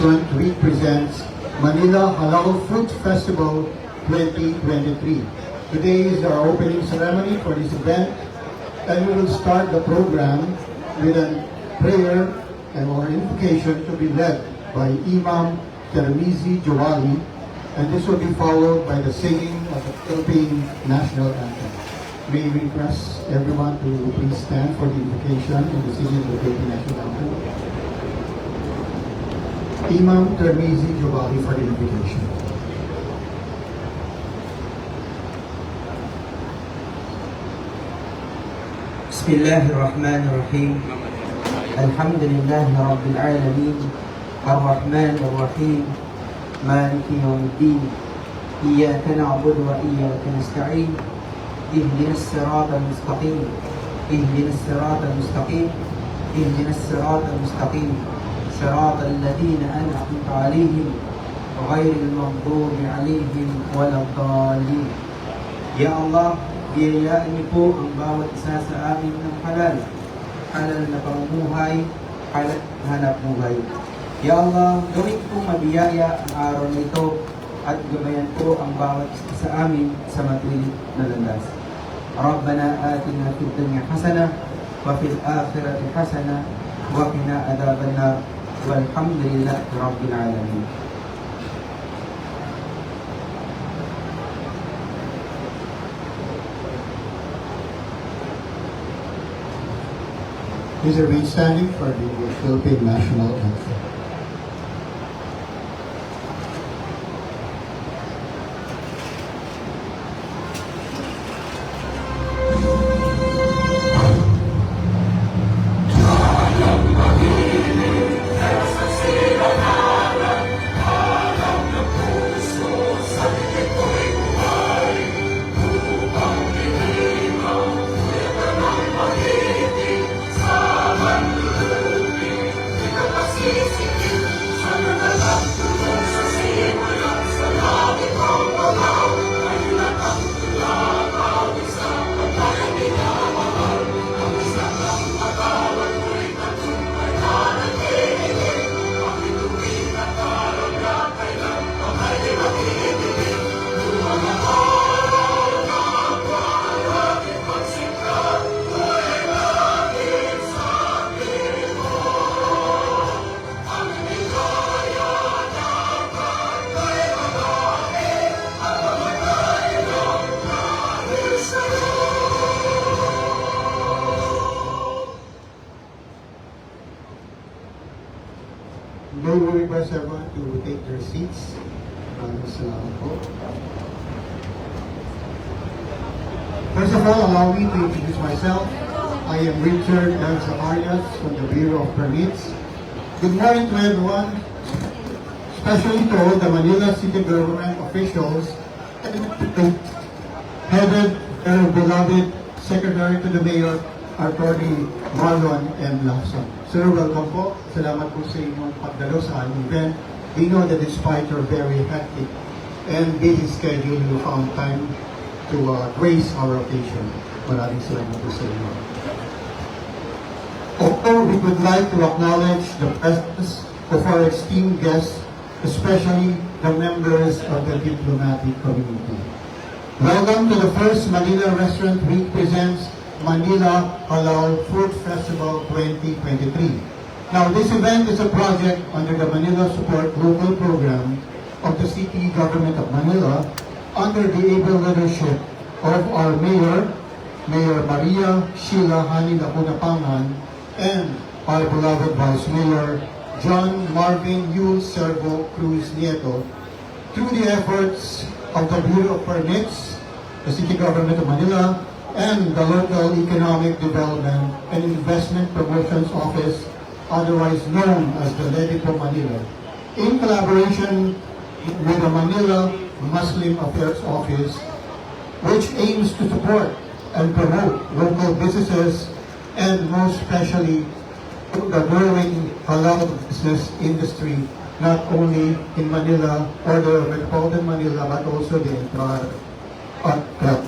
Restaurant Week presents Manila Halal Food Festival 2023. Today is our opening ceremony for this event, and we will start the program with a prayer and or invocation to be led by Imam Termizi Jawali, and this will be followed by the singing of the Philippine National Anthem. May we request everyone to please stand for the invocation and the singing of the Philippine National Anthem. Imam Termizi Jawali for the invocation. Bismillahirrahmanirrahim. Alhamdulillahi Rabbil Alamin. Ar-Rahman Ar-Rahim. Maliki Yawmiddin. Iyaka na'budu wa iyaka nasta'in. اهدنا الصراط المستقيم اهدنا الصراط المستقيم اهدنا الصراط المستقيم صراط الذين أنعمت عليهم غير المغضوب عليهم ولا الضالين. Ya Allah, biyayaan niyo po ang bawat isa sa amin ng halal na pamumuhay, halal hanap buhay. Ya Allah, gawin po mabiyaya ang araw na ito at gabayan po ang bawat isa sa amin sa matuwid na landas. Rabbana atina fid dunya hasanah wa fil akhirati hasanah wa qina adhaban nar. Walhamdulillahi rabbil alamin. Please remain standing for the Philippine National Anthem. May we request everyone to take their seats. Salamat po. First of all, allow me to introduce myself. I am Richard L. Zacarias from the Bureau of Permits. Good morning to everyone, especially to all the Manila City Government officials headed our beloved Secretary to the Mayor, Attorney Marlon M. Lacson. Sir, welcome po. Salamat po sa inyong pagdalo sa aming event. We know that despite your very hectic and busy schedule, you found time to grace our occasion. Maraming salamat po sa inyo. Also, we would like to acknowledge the presence of our esteemed guests, especially the members of the diplomatic community. Welcome to the first Manila Restaurant Week presents Manila Halal Food Festival 2023. Now, this event is a project under the Manila Support Local Program of the City Government of Manila under the able leadership of our Mayor, Mayor Maria Sheila Hani Lacuna and our beloved Vice Mayor John Marvin U. Servo Cruz Nieto, through the efforts of the Bureau of Permits, the City Government of Manila, and the Local Economic Development and Investment Promotions Office, otherwise known as the LEDIPO Manila, in collaboration with the Manila Muslim Affairs Office, which aims to support and promote local businesses and most especially the growing halal business industry, not only in Manila or the metropolitan Manila, but also the entire club.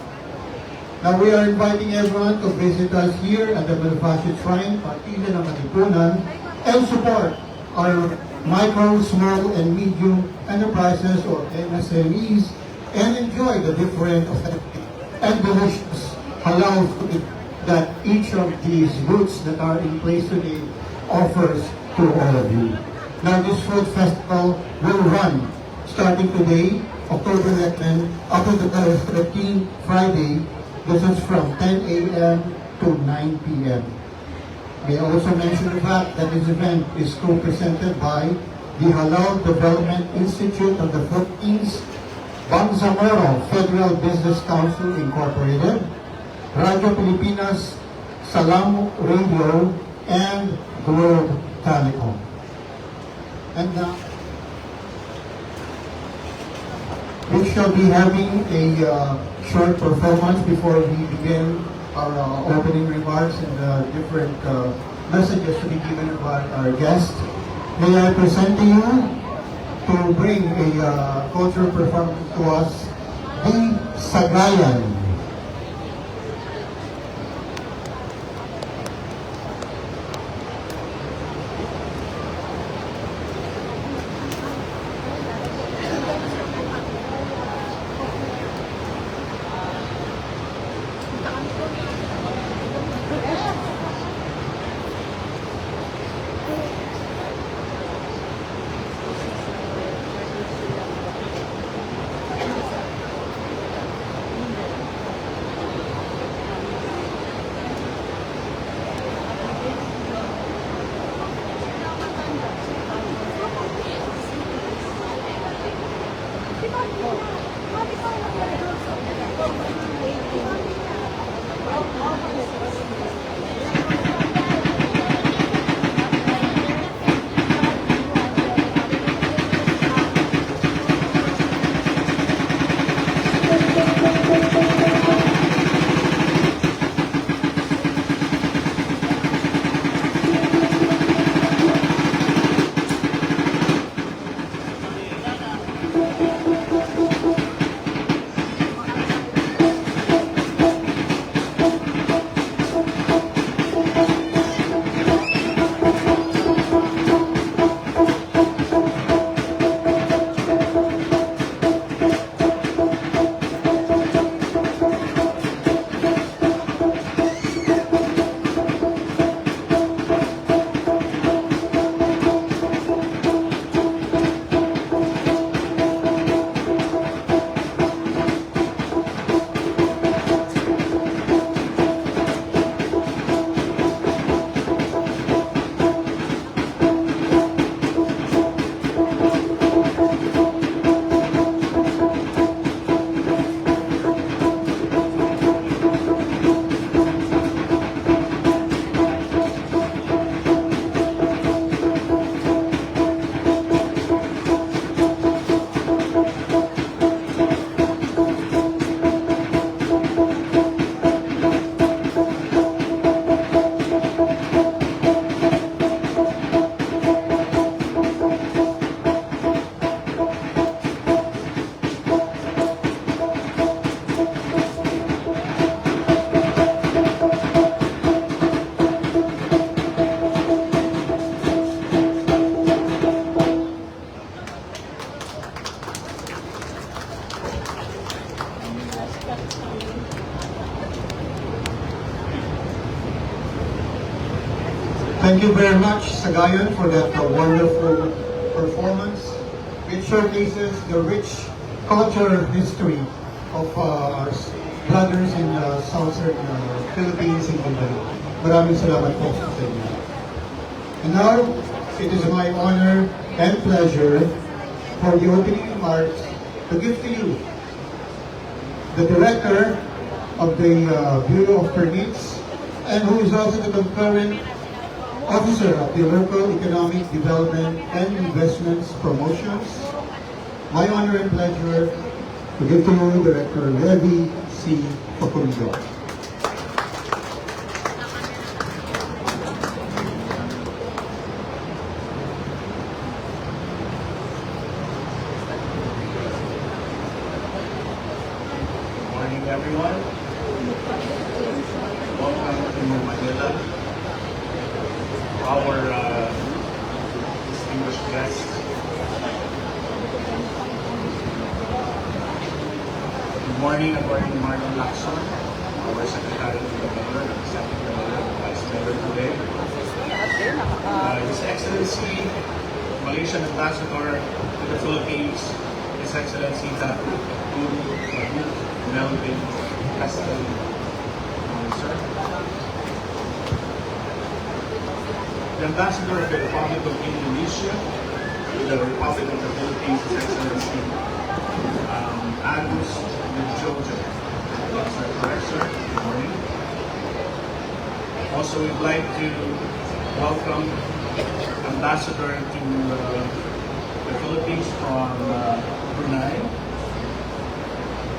Now we are inviting everyone to visit us here at the Manufactured Shrine, Kartilya ng Katipunan, and support our micro, small, and medium enterprises or MSMEs and enjoy the different authentic and delicious halal food that each of these routes that are in place today offers to all of you. Now this food festival will run starting today, October 11, up to the 13th Friday. This is from 10 a.m. to 9 p.m. May I also mention the fact that this event is co-presented by the Halal Development Institute of the Philippines, Bangsamoro Federal Business Council Incorporated, Radio Pilipinas, Salam Radio, and Globe Telecom. And now, we shall be having a short performance before we begin our opening remarks and different messages to be given by our guest. May I present to you, to bring a cultural performance to us, the Sagayan. Thank you very much, Sagayan, for that wonderful performance, which showcases the rich cultural history of our brothers in southern Philippines and Mindanao. Maraming salamat po sa inyo. And now, it is my honor and pleasure for the opening remarks to give to you the Director of the Bureau of Permits and who is also the concurrent Officer of the Local Economic Development and Investments Promotions. My honor and pleasure to give to you Director Levi C. Paculido. Good morning, everyone. Welcome to Manila. Our distinguished guests. Good morning, according to Martin Lacson, our Secretary to the Mayor, representing the Mayor, Vice Mayor today. His Excellency, Malaysian Ambassador to the Philippines, His Excellency Melvin Castel, sir. The Ambassador of the Republic of Indonesia to the Republic of the Philippines, His Excellency Agus Jojo. Sir, correct, sir. Good morning. Also, we'd like to welcome Ambassador to the Philippines from Brunei,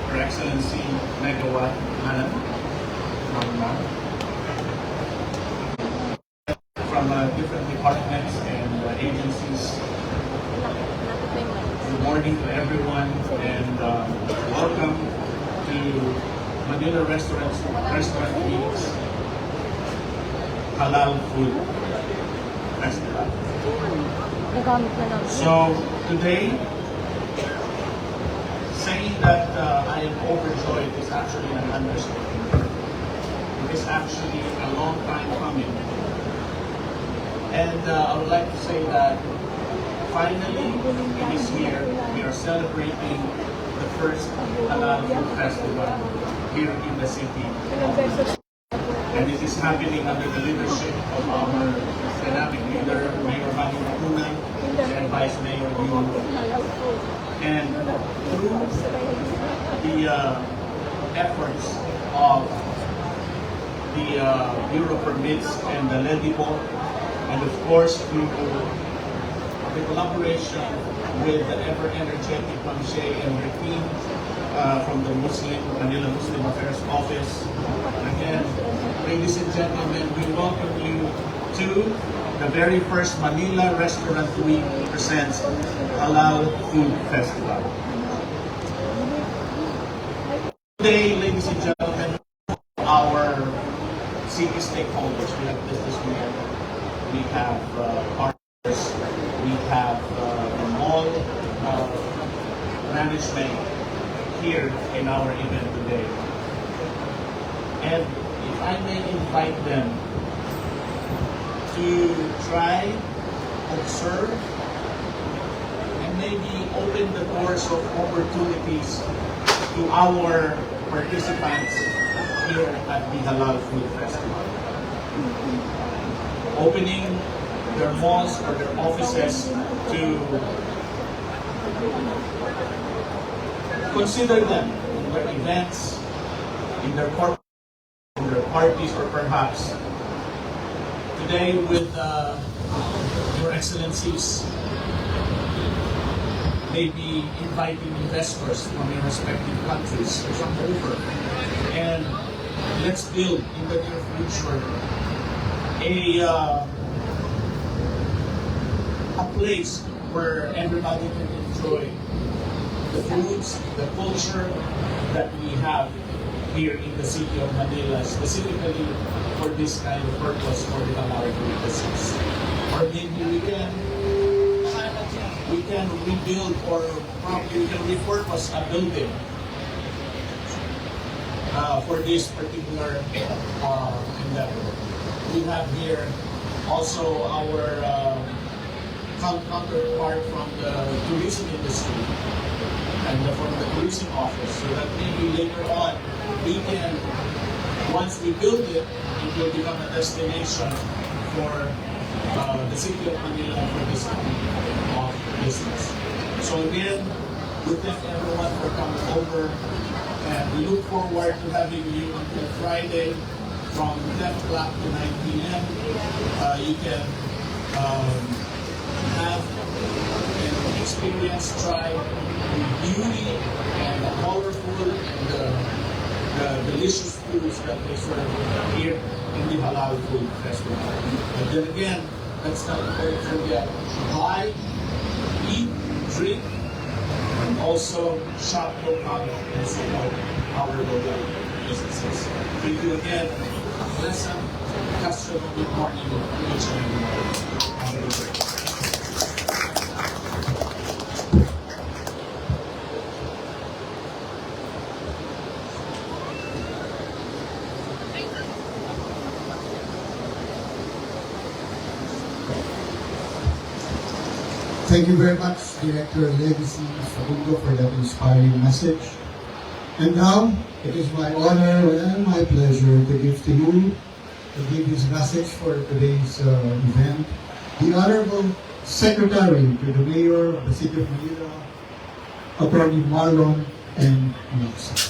Her Excellency Megawatt Manan, from different departments and agencies. Good morning to everyone, and welcome to Manila Restaurant Week's Halal Food Festival. So today, saying that I am overjoyed is actually an understatement. It is actually a long time coming. And I would like to say that finally, it is here. We are celebrating the first Halal Food Festival here in the city. And it is happening under the leadership of our dynamic leader, Mayor Lacuna, and Vice Mayor Danilo. And through the efforts of the Bureau Permits and the Ledipo, and of course through the collaboration with the ever-energetic Pamshay and her team from the Manila Muslim Affairs Office. Again, ladies and gentlemen, we welcome you to the very first Manila Restaurant Week presents Halal Food Festival. Today, ladies and gentlemen, our city stakeholders, we have businessmen, we have partners, we have the mall management here in our event today. And if I may invite them to try, observe, and maybe open the doors of opportunities to our participants here at the Halal Food Festival. Opening their malls or their offices to consider them in their events, in their corporate, in their parties, or perhaps today with Your Excellencies maybe inviting investors from your respective countries to come over, and let's build in the near future a place where everybody can enjoy the foods, the culture that we have here in the city of Manila, specifically for this kind of purpose for the Halal Food business. Or maybe we can rebuild, or probably we can repurpose a building for this particular endeavor. We have here also our counterpart from the tourism industry and from the tourism office, so that maybe later on we can, once we build it, it will become a destination for the city of Manila for this kind of business. So again, we thank everyone for coming over, and we look forward to having you until Friday from 10 o'clock to 9 p.m. You can have an experience, try the beauty and the colorful and the delicious foods that they serve here in the Halal Food Festival. But then again, let's not forget to buy, eat, drink, and also shop local and support our local businesses. Thank you again. Pleasant customer good morning to each and every one. Have a good day. Thank you very much, Director Legacy Fabundo, for that inspiring message. And now, it is my honor and my pleasure to give this message for today's event, the Honorable Secretary to the Mayor of the City of Manila, Attorney Marlon and Nelson.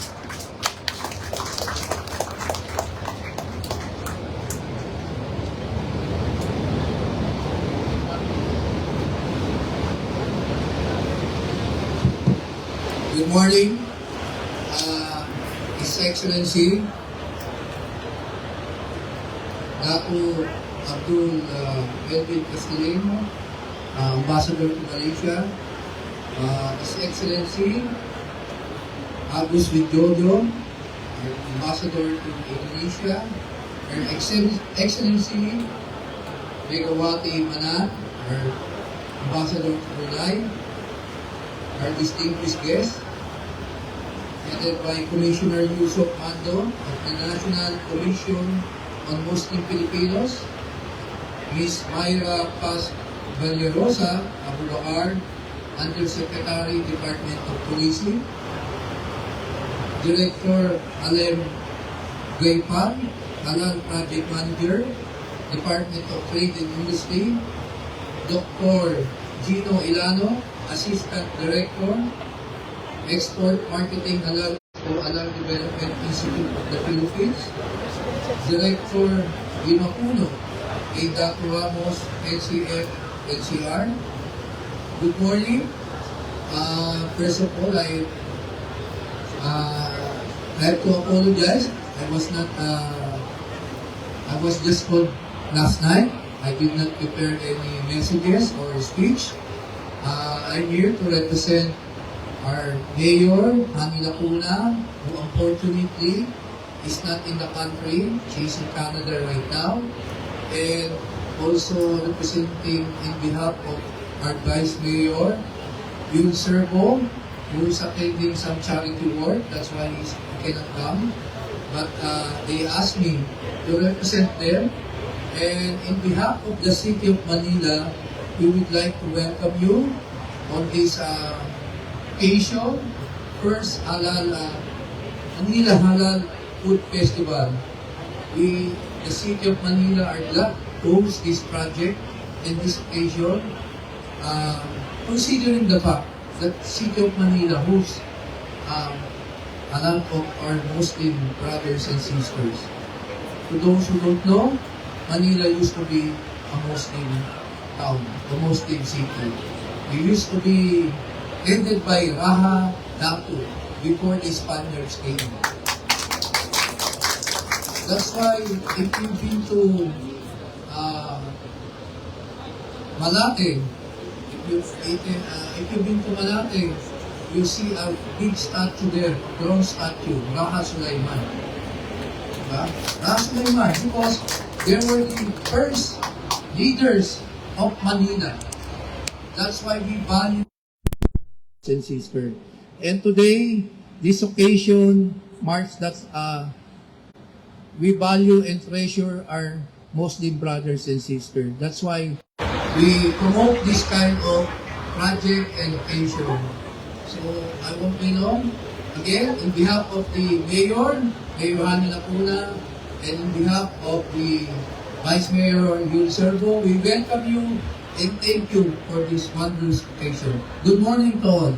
Good morning, His Excellency Dato Abdul Edwin Castileno, Ambassador to Malaysia, His Excellency Agus Widodo, Ambassador to Indonesia, Her Excellency Megawati Manat, our Ambassador to Brunei, our distinguished guests, headed by Commissioner Yusuf Ando of the National Commission on Muslim Filipinos, Ms. Mayra Paz Vallerosa Abulaar, Undersecretary, Department of Policing, Director Alem Gaypan, Halal Project Manager, Department of Trade and Industry, Dr. Gino Ilano, Assistant Director, Export Marketing Halal to Halal Development Institute of the Philippines, Director Lacuna, Dato Ramos, NCF, NCR. Good morning. First of all, I have to apologize. I was just called last night. I did not prepare any messages or speech. I'm here to represent our Mayor, Lacuna, who unfortunately is not in the country. She's in Canada right now. And also representing in behalf of our Vice Mayor, Yul Servo, who is attending some charity work. That's why he cannot come. But they asked me to represent them. And in behalf of the City of Manila, we would like to welcome you on this occasion, first Manila Halal Food Festival. The City of Manila are glad to host this project and this occasion, considering the fact that City of Manila hosts a lot of our Muslim brothers and sisters. To those who don't know, Manila used to be a Muslim town, a Muslim city. We used to be headed by Raha Datu before the Spaniards came. That's why if you've been to Malate, if you've been to Malate, you see a big statue there, bronze statue, Raha Sulaiman. Raha Sulaiman, because they were the first leaders of Manila. That's why we value and sister. And today, this occasion marks that we value and treasure our Muslim brothers and sisters. That's why we promote this kind of project and occasion. So I won't be long. Again, in behalf of the Mayor, Mayor Lacuna, and in behalf of the Vice Mayor Yul Servo, we welcome you and thank you for this wondrous occasion. Good morning to all.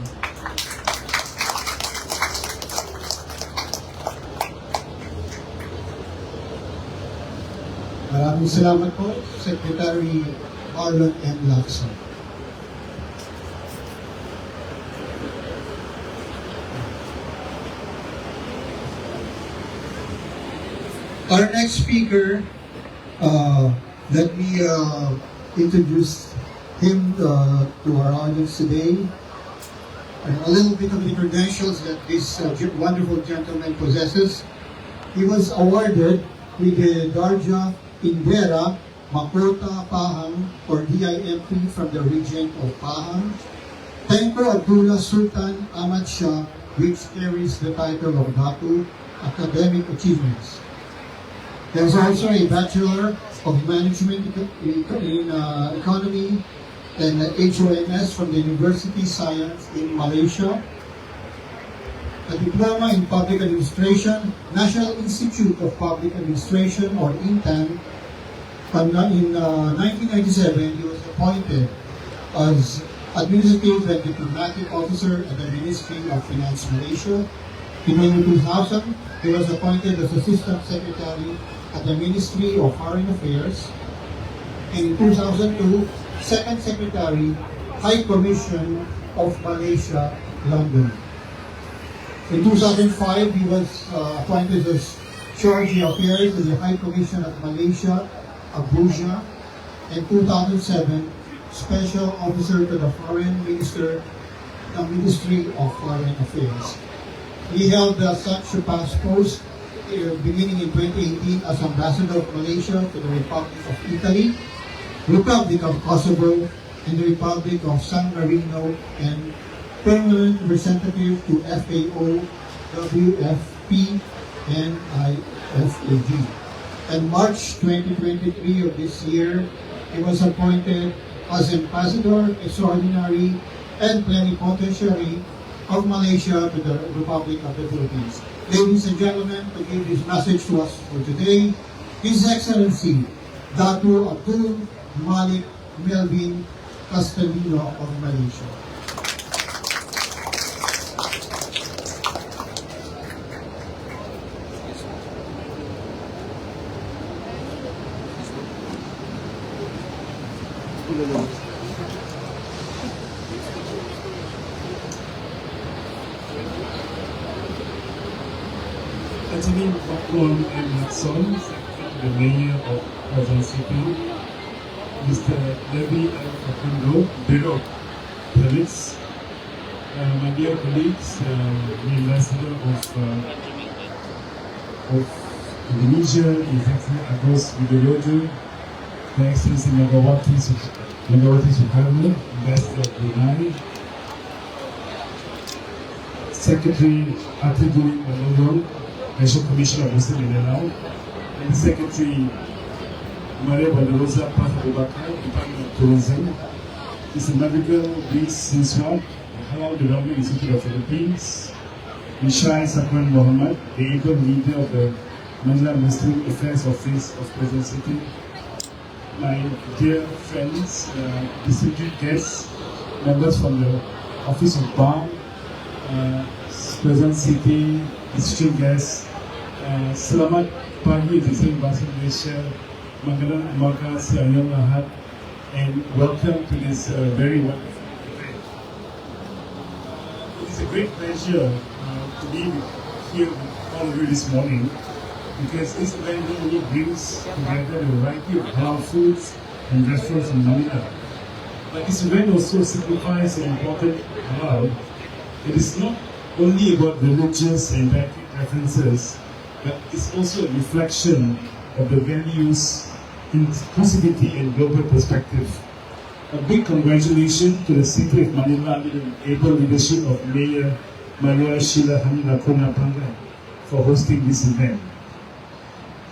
Maraming salamat po, Secretary Marlon M. Lacson. Our next speaker, let me introduce him to our audience today. And a little bit of the credentials that this wonderful gentleman possesses. He was awarded with the Darja Indera Makota Pahang or DIMP from the region of Pahang. Tengko Abdullah Sultan Ahmad Shah, which carries the title of Datu Academic Achievements. There's also a Bachelor of Management in Economy and HOMS from the University Science in Malaysia, a diploma in public administration, National Institute of Public Administration or INTAN. In 1997, he was appointed as Administrative and Diplomatic Officer at the Ministry of Finance Malaysia. In 2000, he was appointed as Assistant Secretary at the Ministry of Foreign Affairs. In 2002, Second Secretary, High Commission of Malaysia, London. In 2005, he was appointed as Charge d'Affaires in the High Commission of Malaysia, Abuja. In 2007, Special Officer to the Foreign Minister, the Ministry of Foreign Affairs. He held such past posts beginning in 2018 as Ambassador of Malaysia to the Republic of Italy, Republic of Kosovo, and the Republic of San Marino, and Permanent Representative to FAO, WFP, and IFAG. In March 2023 of this year, he was appointed as Ambassador Extraordinary and Plenipotentiary of Malaysia to the Republic of the Philippines. Ladies and gentlemen, to give this message to us for today, His Excellency Datu Abdul Malik Melvin Castellino of Malaysia. Attorney Bakwan M. Hudson, the Mayor of Quezon City, Mr. Debbie L. Facundo, Bureau of Police, my dear colleagues, the Ambassador of Indonesia, His Excellency Agus Widodo, Her Excellency Megawati Soekarno, Ambassador of Brunei, Secretary Atidui Manolo, National Commission of Muslim Mindanao, and Secretary Maria Bandarosa Pathabubakar, Department of Tourism, Mr. Navigal B. Sinswat, Halal Development Institute of Philippines, Mishai Sakwan Mohammed, the able leader of the Manila Muslim Affairs Office of Quezon City, my dear friends, distinguished guests, members from the Office of BAM, Quezon City, distinguished guests, selamat pagi di Bahasa Malaysia, Magandang umaga sa inyong lahat, and welcome to this very wonderful event. It is a great pleasure to be here with all of you this morning, because this event really brings together a variety of halal foods and restaurants in Manila. But this event also signifies an important halal. It is not only about religious and dietary preferences, but it's also a reflection of the values, inclusivity, and global perspective. A big congratulations to the City of Manila under the able leadership of Mayor Maria Sheila Lacuna for hosting this event.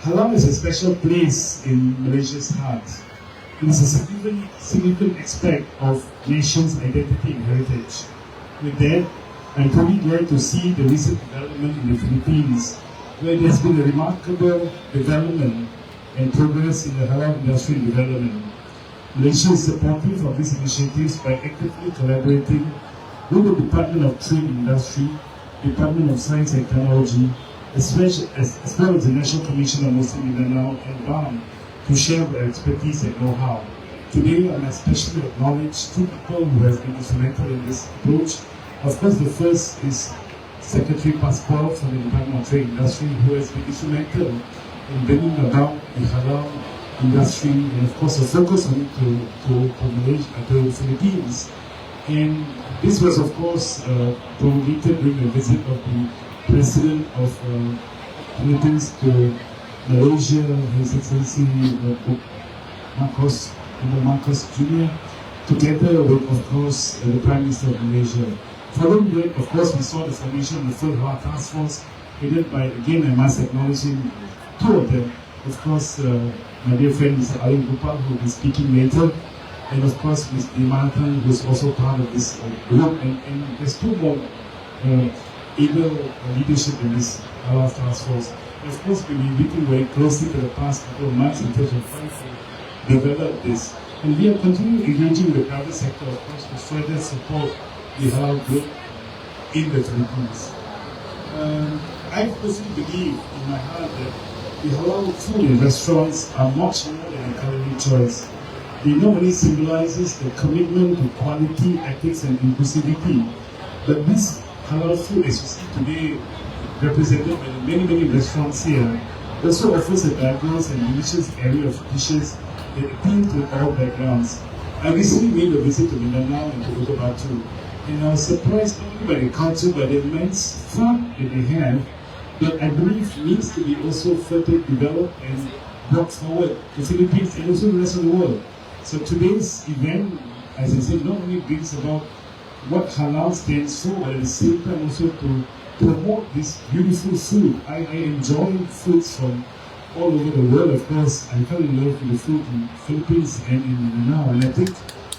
Halal is a special place in Malaysia's heart. It is a significant aspect of nation's identity and heritage. With that, I'm truly glad to see the recent development in the Philippines, where there has been a remarkable development and progress in the halal industry development. Malaysia is supportive of these initiatives by actively collaborating with the Department of Trade and Industry, Department of Science and Technology, as well as the National Commission of Muslim Mindanao and BAM to share their expertise and know-how. Today, I especially acknowledge two people who have been instrumental in this approach. Of course, the first is Secretary Pascual from the Department of Trade and Industry, who has been instrumental in bringing about the halal industry and, of course, a focus on it to Malaysia, to the Philippines. And this was, of course, promulgated during the visit of the President of Philippines to Malaysia, His Excellency Marcos Jr., together with, of course, the Prime Minister of Malaysia. Following that, of course, we saw the formation of the third Halal Task Force, headed by, again, I must acknowledge him, two of them. Of course, my dear friend Mr. Ali Gopal, who will be speaking later, and of course Ms. Dimartan, who's also part of this group, and there's two more able leadership in this halal task force. And of course, we've been working very closely for the past couple of months in terms of trying to develop this. And we are continuing engaging the private sector, of course, to further support the halal group in the Philippines. I personally believe in my heart that the halal food in restaurants are much more than a culinary choice. They not only symbolizes the commitment to quality, ethics, and inclusivity, but this halal food, as you see today, represented by the many restaurants here, also offers a diverse and delicious area of dishes that appeal to all backgrounds. I recently made a visit to Mindanao and to Cotabato, and I was surprised not only by the culture, but the immense fun that they have, that I believe needs to be also further developed and brought forward to the Philippines and also the rest of the world. So today's event, as I said, not only brings about what halal stands for, but at the same time also to promote this beautiful food. I enjoy foods from all over the world, of course. I fell in love with the food in the Philippines and in Mindanao, and I think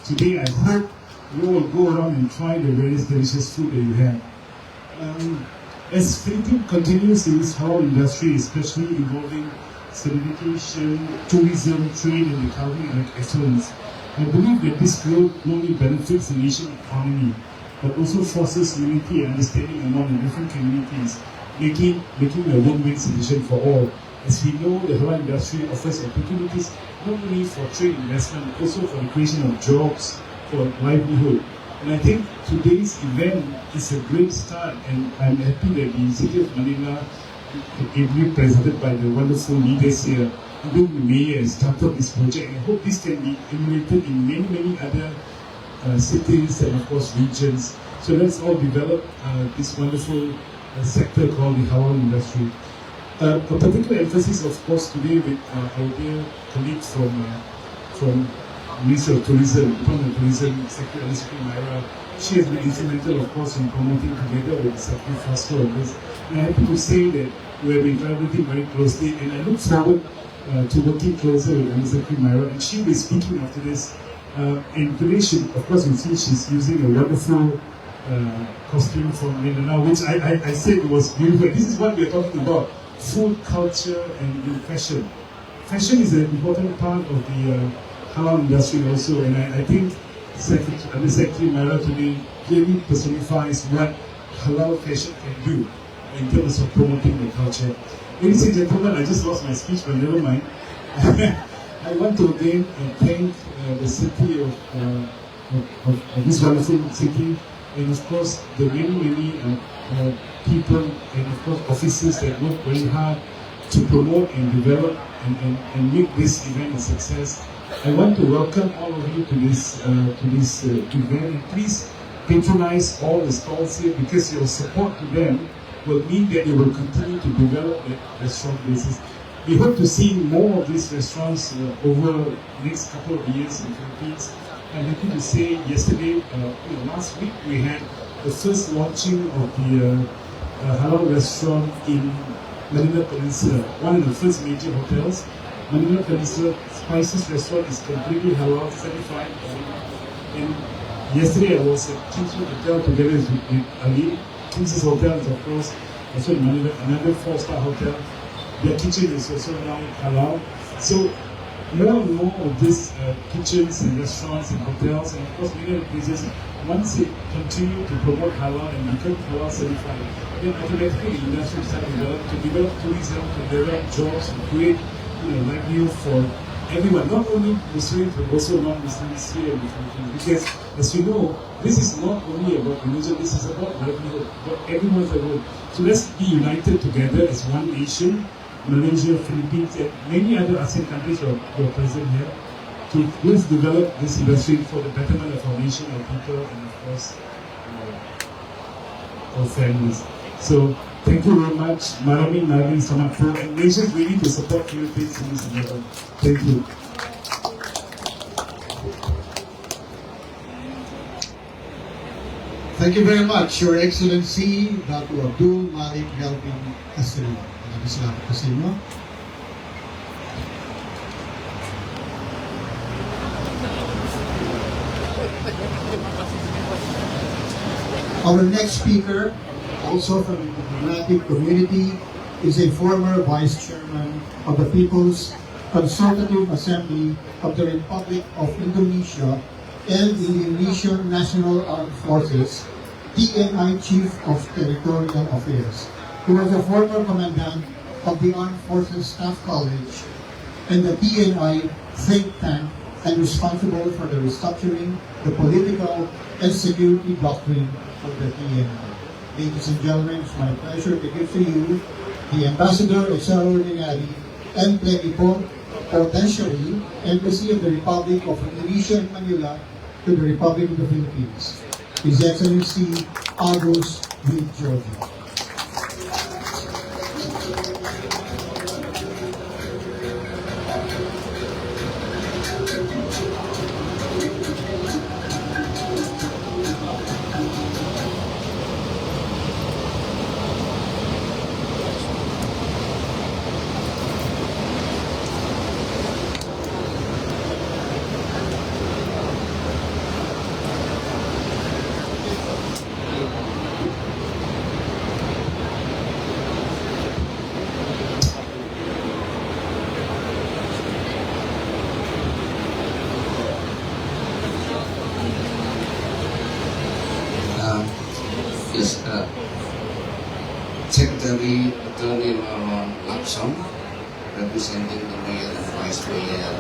today I hope you all go around and try the various delicious food that you have. As Philippines continues in this halal industry, especially involving certification, tourism, trade, and recovery and excellence, I believe that this growth not only benefits the nation economy, but also fosters unity and understanding among the different communities, making a win-win solution for all. As we know, the halal industry offers opportunities not only for trade investment, but also for the creation of jobs, for livelihood. And I think today's event is a great start, and I'm happy that the city of Manila, ably presented by the wonderful leaders here, even the mayor has started this project, and I hope this can be emulated in many other cities and of course regions. So let's all develop this wonderful sector called the halal industry. A particular emphasis, of course, today with our dear colleague from Ministry of Tourism, Department of Tourism, Secretary Myra. She has been instrumental, of course, in promoting together with the Secretary Fosco of this. And I'm happy to say that we have been collaborating very closely, and I look forward to working closer with Secretary Myra, and she will be speaking after this. And today, of course, you see she's using a wonderful costume from Mindanao, which I said was beautiful. This is what we are talking about: food, culture, and fashion. Fashion is an important part of the halal industry also, and I think Secretary Myra today clearly personifies what halal fashion can do in terms of promoting the culture. Ladies and gentlemen, I just lost my speech, but never mind. I want to again thank the city of this wonderful city, and of course the many people and of course officers that work very hard to promote and develop and make this event a success. I want to welcome all of you to this event, and please patronize all the stalls here, because your support to them will mean that they will continue to develop the restaurant business. We hope to see more of these restaurants over the next couple of years in the Philippines. I'm happy to say yesterday, last week, we had the first launching of the halal restaurant in Manila Peninsula, one of the first major hotels. Manila Peninsula Spices Restaurant is completely halal certified. And yesterday I was at King's Hotel together with Ali. King's Hotel is of course also in Manila, another 4-star hotel. Their kitchen is also now halal. So more and more of these kitchens and restaurants and hotels and of course many other places, once they continue to promote halal and become halal certified, then automatically the industry starts to develop tourism, to develop jobs, to create livelihood for everyone, not only Muslims but also non-Muslims here in the Philippines. Because as you know, this is not only about religion, this is about livelihood, about everyone's livelihood. So let's be united together as one nation, Malaysia, Philippines, and many other ASEAN countries who are present here, to let's develop this industry for the betterment of our nation, our people, and of course, our families. So thank you very much. Maraming salamat po. And Malaysia is ready to support Philippines in this endeavor. Thank you. Thank you very much, Your Excellency, Dr. Abdul Malik Galvin Castrillo. Maraming salamat po sa inyo. Our next speaker, also from the diplomatic community, is a former Vice Chairman of the People's Consultative Assembly of the Republic of Indonesia and Indonesian National Armed Forces, TNI Chief of Territorial Affairs. He was a former commandant of the Armed Forces Staff College and the TNI think tank and responsible for the restructuring the political and security doctrine of the TNI. Ladies and gentlemen, it's my pleasure to give to you the Ambassador Extraordinary and Plenipotentiary Embassy of the Republic of Indonesia in Manila to the Republic of the Philippines, His Excellency August V. Georgia. Secretary Attorney Lapsam, representing the Mayor and Vice Mayor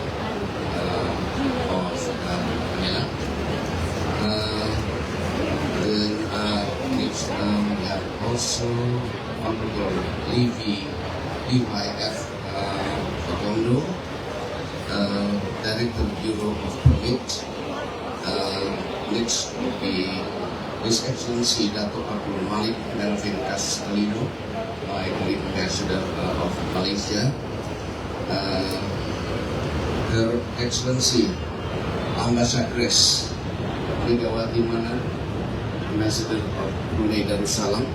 of Manila. Then next we have also Honorable Levi F. Fagondo, Director Bureau of Permit. Next will be His Excellency Dato' Abdul Malik Melvin Castelino, my great ambassador of Malaysia. Her Excellency Ambassadress Megawati Manan, Ambassador of Brunei Darussalam.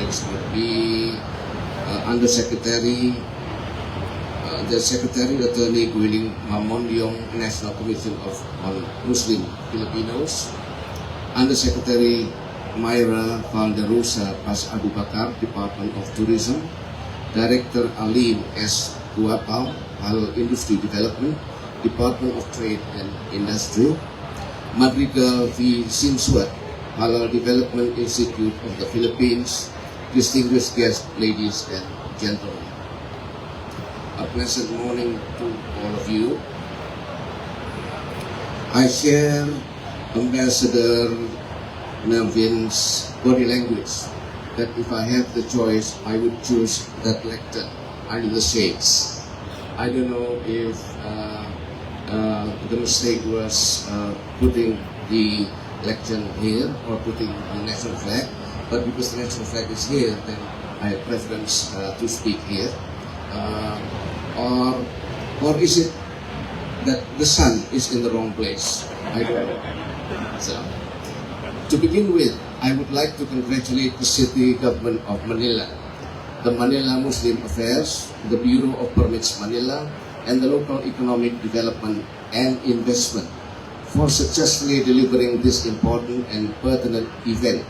Next would be Undersecretary, the Secretary Attorney Guiling Mamondiong, National Commission of Muslim Filipinos, Undersecretary Myra Valderosa Pas Abu Bakar, Department of Tourism, Director Alim S. Guapal, Halal Industry Development, Department of Trade and Industry, Madrigal V. Sinswat, Halal Development Institute of the Philippines, distinguished guests, ladies and gentlemen. A pleasant morning to all of you. I share Ambassador Melvin's body language that if I have the choice, I would choose that lectern under the shades. I don't know if the mistake was putting the lectern here or putting the national flag, but because the national flag is here, then I have preference to speak here. Or is it that the sun is in the wrong place? I don't know. So, to begin with, I would like to congratulate the city government of Manila, the Manila Muslim Affairs, the Bureau of Permits Manila, and the local economic development and investment for successfully delivering this important and pertinent event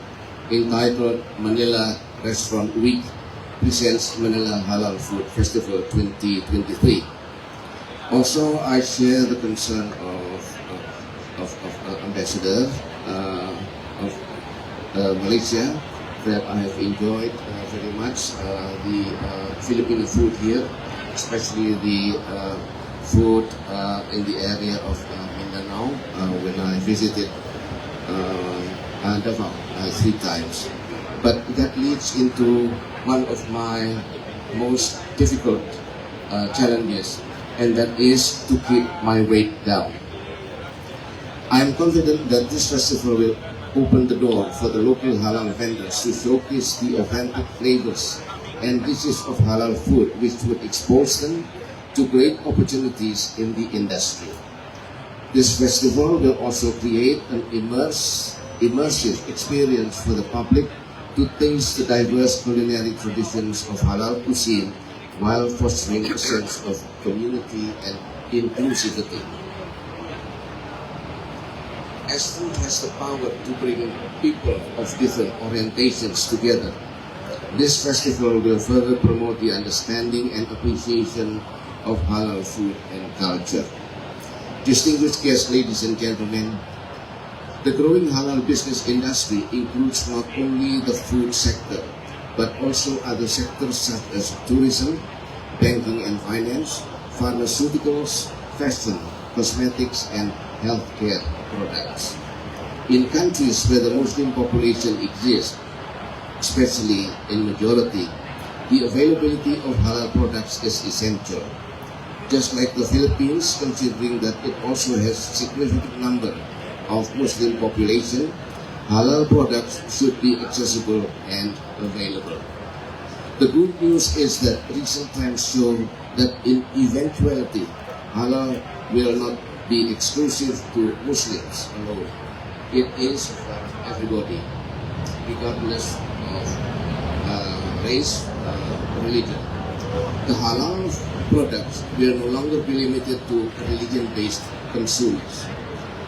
entitled Manila Restaurant Week presents Manila Halal Food Festival 2023. Also, I share the concern of Ambassador of Malaysia that I have enjoyed very much the Filipino food here, especially the food in the area of Mindanao when I visited Davao 3 times. But that leads into one of my most difficult challenges, and that is to keep my weight down. I am confident that this festival will open the door for the local halal vendors to showcase the authentic flavors and dishes of halal food, which would expose them to great opportunities in the industry. This festival will also create an immersive experience for the public to taste the diverse culinary traditions of halal cuisine while fostering a sense of community and inclusivity. as food has the power to bring people of different orientations together. This festival will further promote the understanding and appreciation of halal food and culture. Distinguished guests, ladies and gentlemen, the growing halal business industry includes not only the food sector, but also other sectors such as tourism, banking and finance, pharmaceuticals, fashion, cosmetics, and healthcare products. In countries where the Muslim population exists, especially in majority, the availability of halal products is essential. Just like the Philippines, considering that it also has a significant number of Muslim population, halal products should be accessible and available. The good news is that recent times show that in eventuality, halal will not be exclusive to Muslims alone. It is for everybody, regardless of race, religion. The halal products will no longer be limited to religion-based consumers.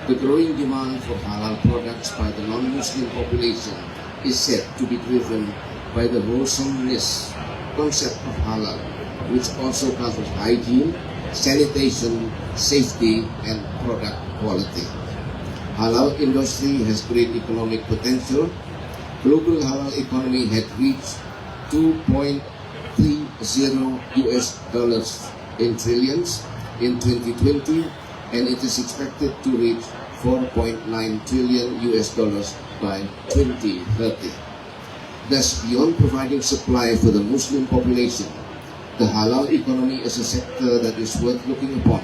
The growing demand for halal products by the non-Muslim population is said to be driven by the wholesomeness concept of halal, which also covers hygiene, sanitation, safety, and product quality. Halal industry has great economic potential. Global halal economy had reached $2.30 in trillions in 2020, and it is expected to reach $4.9 trillion by 2030. Thus, beyond providing supply for the Muslim population, the halal economy is a sector that is worth looking upon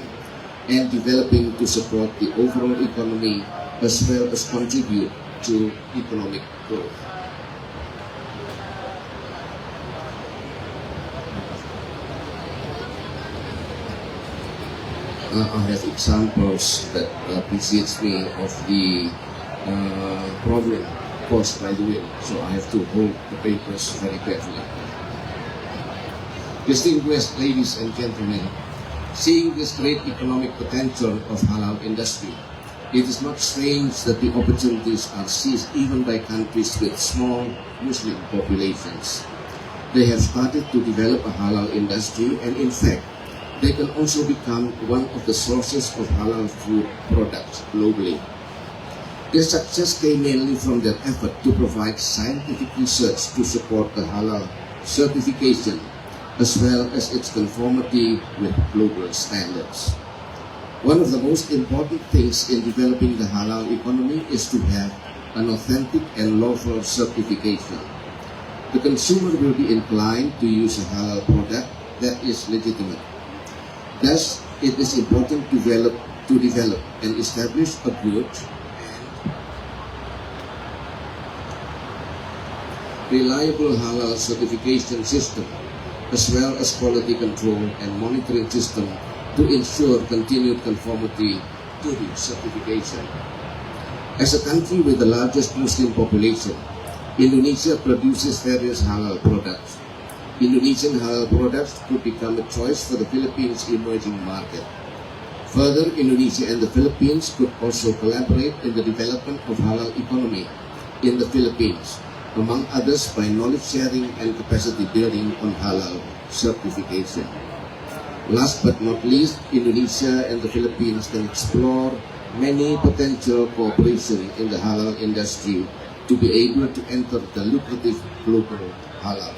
and developing to support the overall economy as well as contribute to economic growth. I have examples that precedes me of the problem caused by the wind, so I have to hold the papers very carefully. Distinguished ladies and gentlemen, seeing this great economic potential of halal industry, it is not strange that the opportunities are seized even by countries with small Muslim populations. They have started to develop a halal industry, and in fact, they can also become one of the sources of halal food products globally. Their success came mainly from their effort to provide scientific research to support the halal certification, as well as its conformity with global standards. One of the most important things in developing the halal economy is to have an authentic and lawful certification. The consumer will be inclined to use a halal product that is legitimate. Thus, it is important to develop and establish a good reliable halal certification system, as well as quality control and monitoring system to ensure continued conformity to the certification. As a country with the largest Muslim population, Indonesia produces various halal products. Indonesian halal products could become a choice for the Philippines' emerging market. Further, Indonesia and the Philippines could also collaborate in the development of halal economy in the Philippines, among others by knowledge sharing and capacity building on halal certification. Last but not least, Indonesia and the Philippines can explore many potential cooperation in the halal industry to be able to enter the lucrative global halal.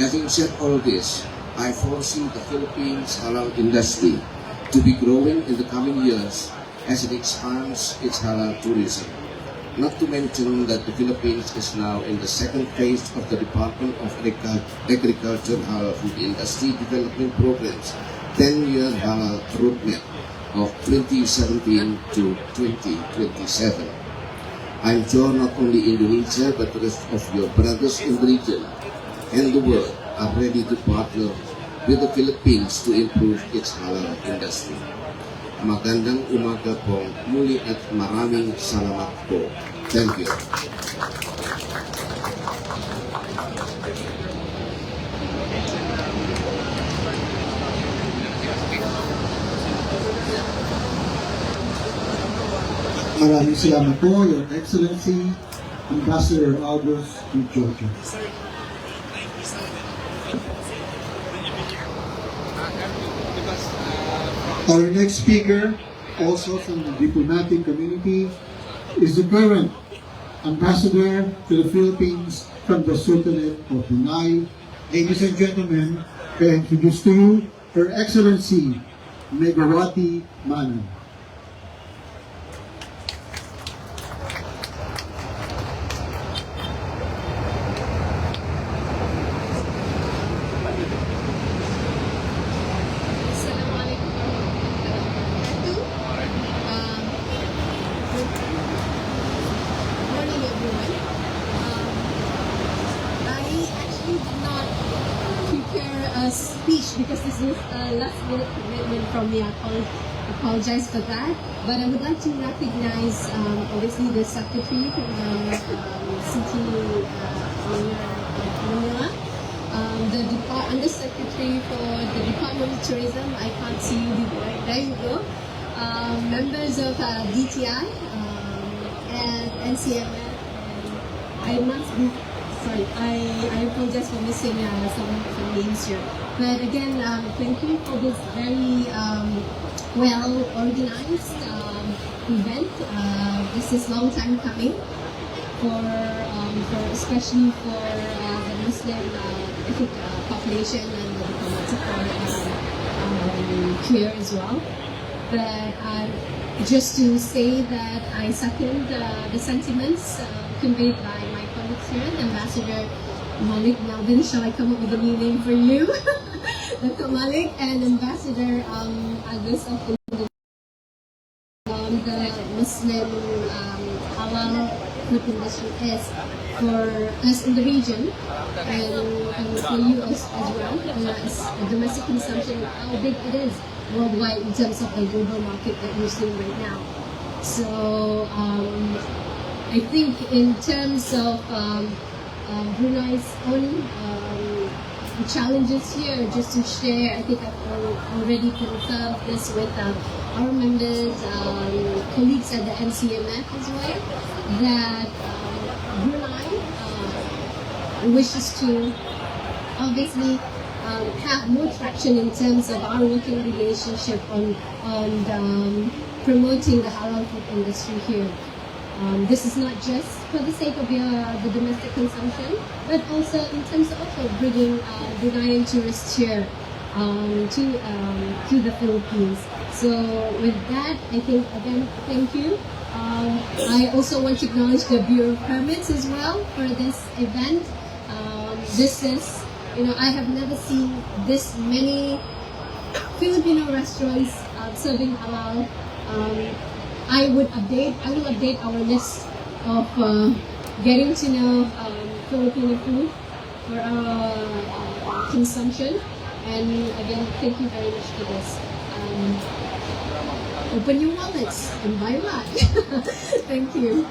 Having said all this, I foresee the Philippines halal industry to be growing in the coming years as it expands its halal tourism. Not to mention that the Philippines is now in the second phase of the Department of Agriculture Halal Food Industry Development Program's 10-year halal roadmap of 2017 to 2027. I'm sure not only Indonesia but the rest of your brothers in the region and the world are ready to partner with the Philippines to improve its halal industry. Magandang umaga po muli at maraming salamat po. Thank you. Maraming salamat po, Your Excellency, Ambassador August to Georgia. Our next speaker, also from the diplomatic community, is the current Ambassador to the Philippines from the Sultanate of Brunei. Ladies and gentlemen, I introduce to you Her Excellency Megawati Manan. Speech because this is a last minute commitment from me. I apologize for that. But I would like to recognize obviously the secretary from the city Manila, the undersecretary for the Department of Tourism. I can't see you. There you go. Members of DTI and NCMF. I must be sorry. I apologize for missing some names here. But again, thank you for this very well organized event. This is long time coming for especially for the Muslim ethnic population and the diplomatic here as well. But just to say that I second the sentiments conveyed by my colleagues here, Ambassador Malik Melvin, shall I come up with a new name for you? Dr. Malik and Ambassador Agus of the Muslim Halal Food Industry is for us in the region and for you as well, as domestic consumption, how big it is worldwide in terms of the global market that we're seeing right now. So I think in terms of Brunei's own challenges here, just to share, I think I've already confirmed this with our members, colleagues at the NCMF as well, that Brunei wishes to obviously have more traction in terms of our working relationship on promoting the halal food industry here. This is not just for the sake of the domestic consumption, but also in terms of also bringing Bruneian tourists here to the Philippines. So with that, I think again, thank you. I also want to acknowledge the Bureau of Permits as well for this event. This is, I have never seen this many Filipino restaurants serving halal. I will update our list of getting to know Filipino food for our consumption. And again, thank you very much for this. Open your wallets and buy a lot. Thank you.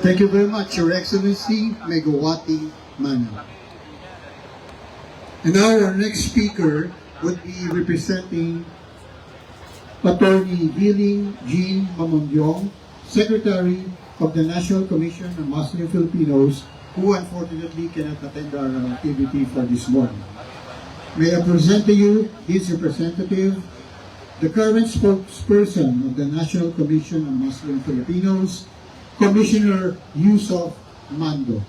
Thank you very much, Your Excellency Megawati Manan. And now our next speaker would be representing Attorney Billing Jean Mamondiong, Secretary of the National Commission on Muslim Filipinos, who unfortunately cannot attend our activity for this morning. May I present to you his representative, the current spokesperson of the National Commission on Muslim Filipinos, Commissioner Yusuf Mando.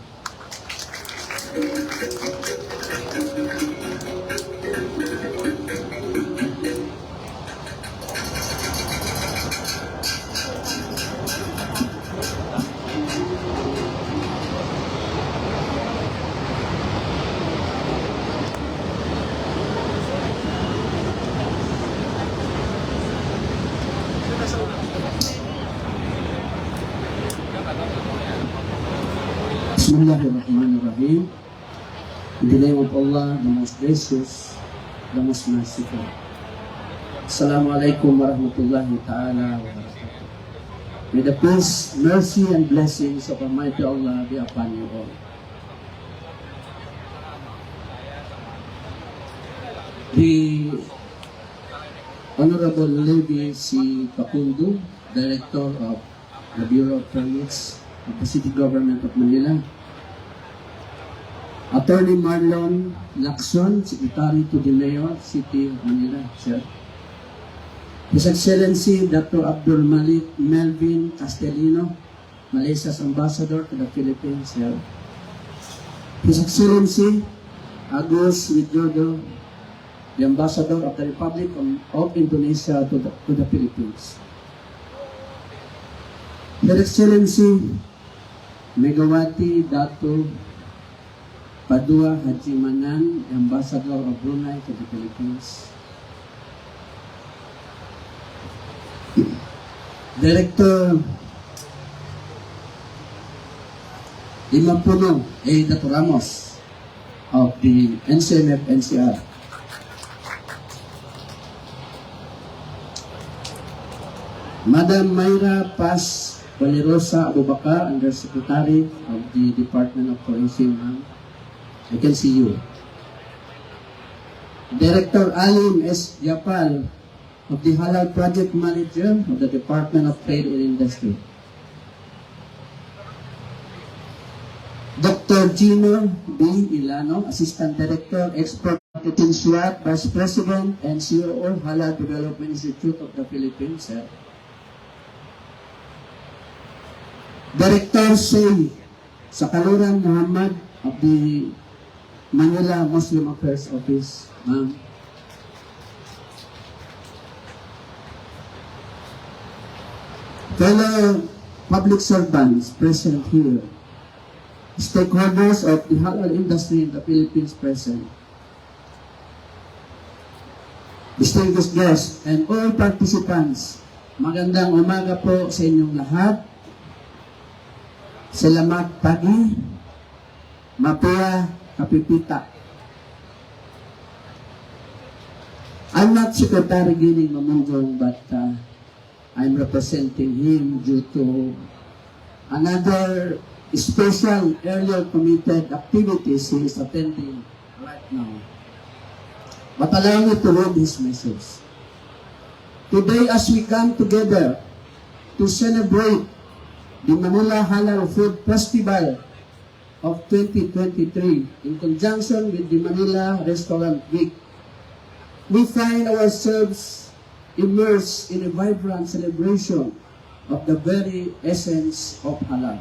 Bismillahirrahmanirrahim. In the name of Allah, the most gracious, the most merciful. Assalamu alaikum warahmatullahi ta'ala wa barakatuh. May the peace, mercy, and blessings of Almighty Allah be upon you all. The Honorable Levi C. Pacundo, Director of the Bureau of Permits of the City Government of Manila. Attorney Marlon Lacson, Secretary to the Mayor, City of Manila, sir. His Excellency Dr. Abdul Malik Melvin Castellino, Malaysia's Ambassador to the Philippines, sir. His Excellency Agus Widodo, the Ambassador of the Republic of Indonesia to the Philippines. Her Excellency Megawati Datu Padua Haji Manan, the Ambassador of Brunei to the Philippines. Director Imapuno A. Dato Ramos of the NCMF-NCR. Madam Mayra Paz Valerosa Abubakar, Undersecretary of the Department of Tourism, ma'am. I can see you. Director Alim S. Yapal of the Halal Project Manager of the Department of Trade and Industry. Dr. Gino B. Ilano, Assistant Director, Export Marketing SWAT, Vice President and COO, Halal Development Institute of the Philippines, sir. Director Say Sakaluran Muhammad of the Manila Muslim Affairs Office, ma'am. Fellow public servants present here, stakeholders of the halal industry in the Philippines present, distinguished guests, and all participants, magandang umaga po sa inyong lahat. Salamat pagi, mapua kapipita. I'm not Secretary Gining Mamungong, but I'm representing him due to another special earlier committed activities he is attending right now. But allow me to read his message. Today, as we come together to celebrate the Manila Halal Food Festival of 2023 in conjunction with the Manila Restaurant Week, we find ourselves immersed in a vibrant celebration of the very essence of halal,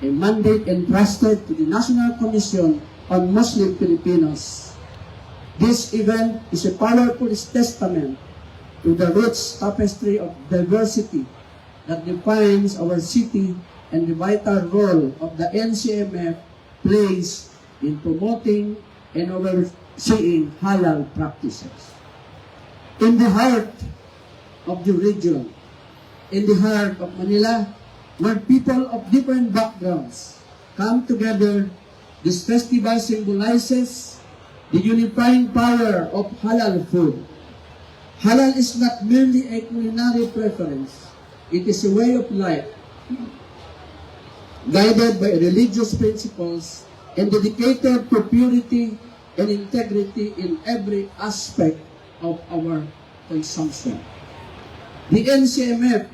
a mandate entrusted to the National Commission on Muslim Filipinos. This event is a powerful testament to the rich tapestry of diversity that defines our city and the vital role of the NCMF plays in promoting and overseeing halal practices. In the heart of the region, in the heart of Manila, where people of different backgrounds come together, this festival symbolizes the unifying power of halal food. Halal is not merely a culinary preference. It is a way of life, guided by religious principles and dedicated to purity and integrity in every aspect of our consumption. The NCMF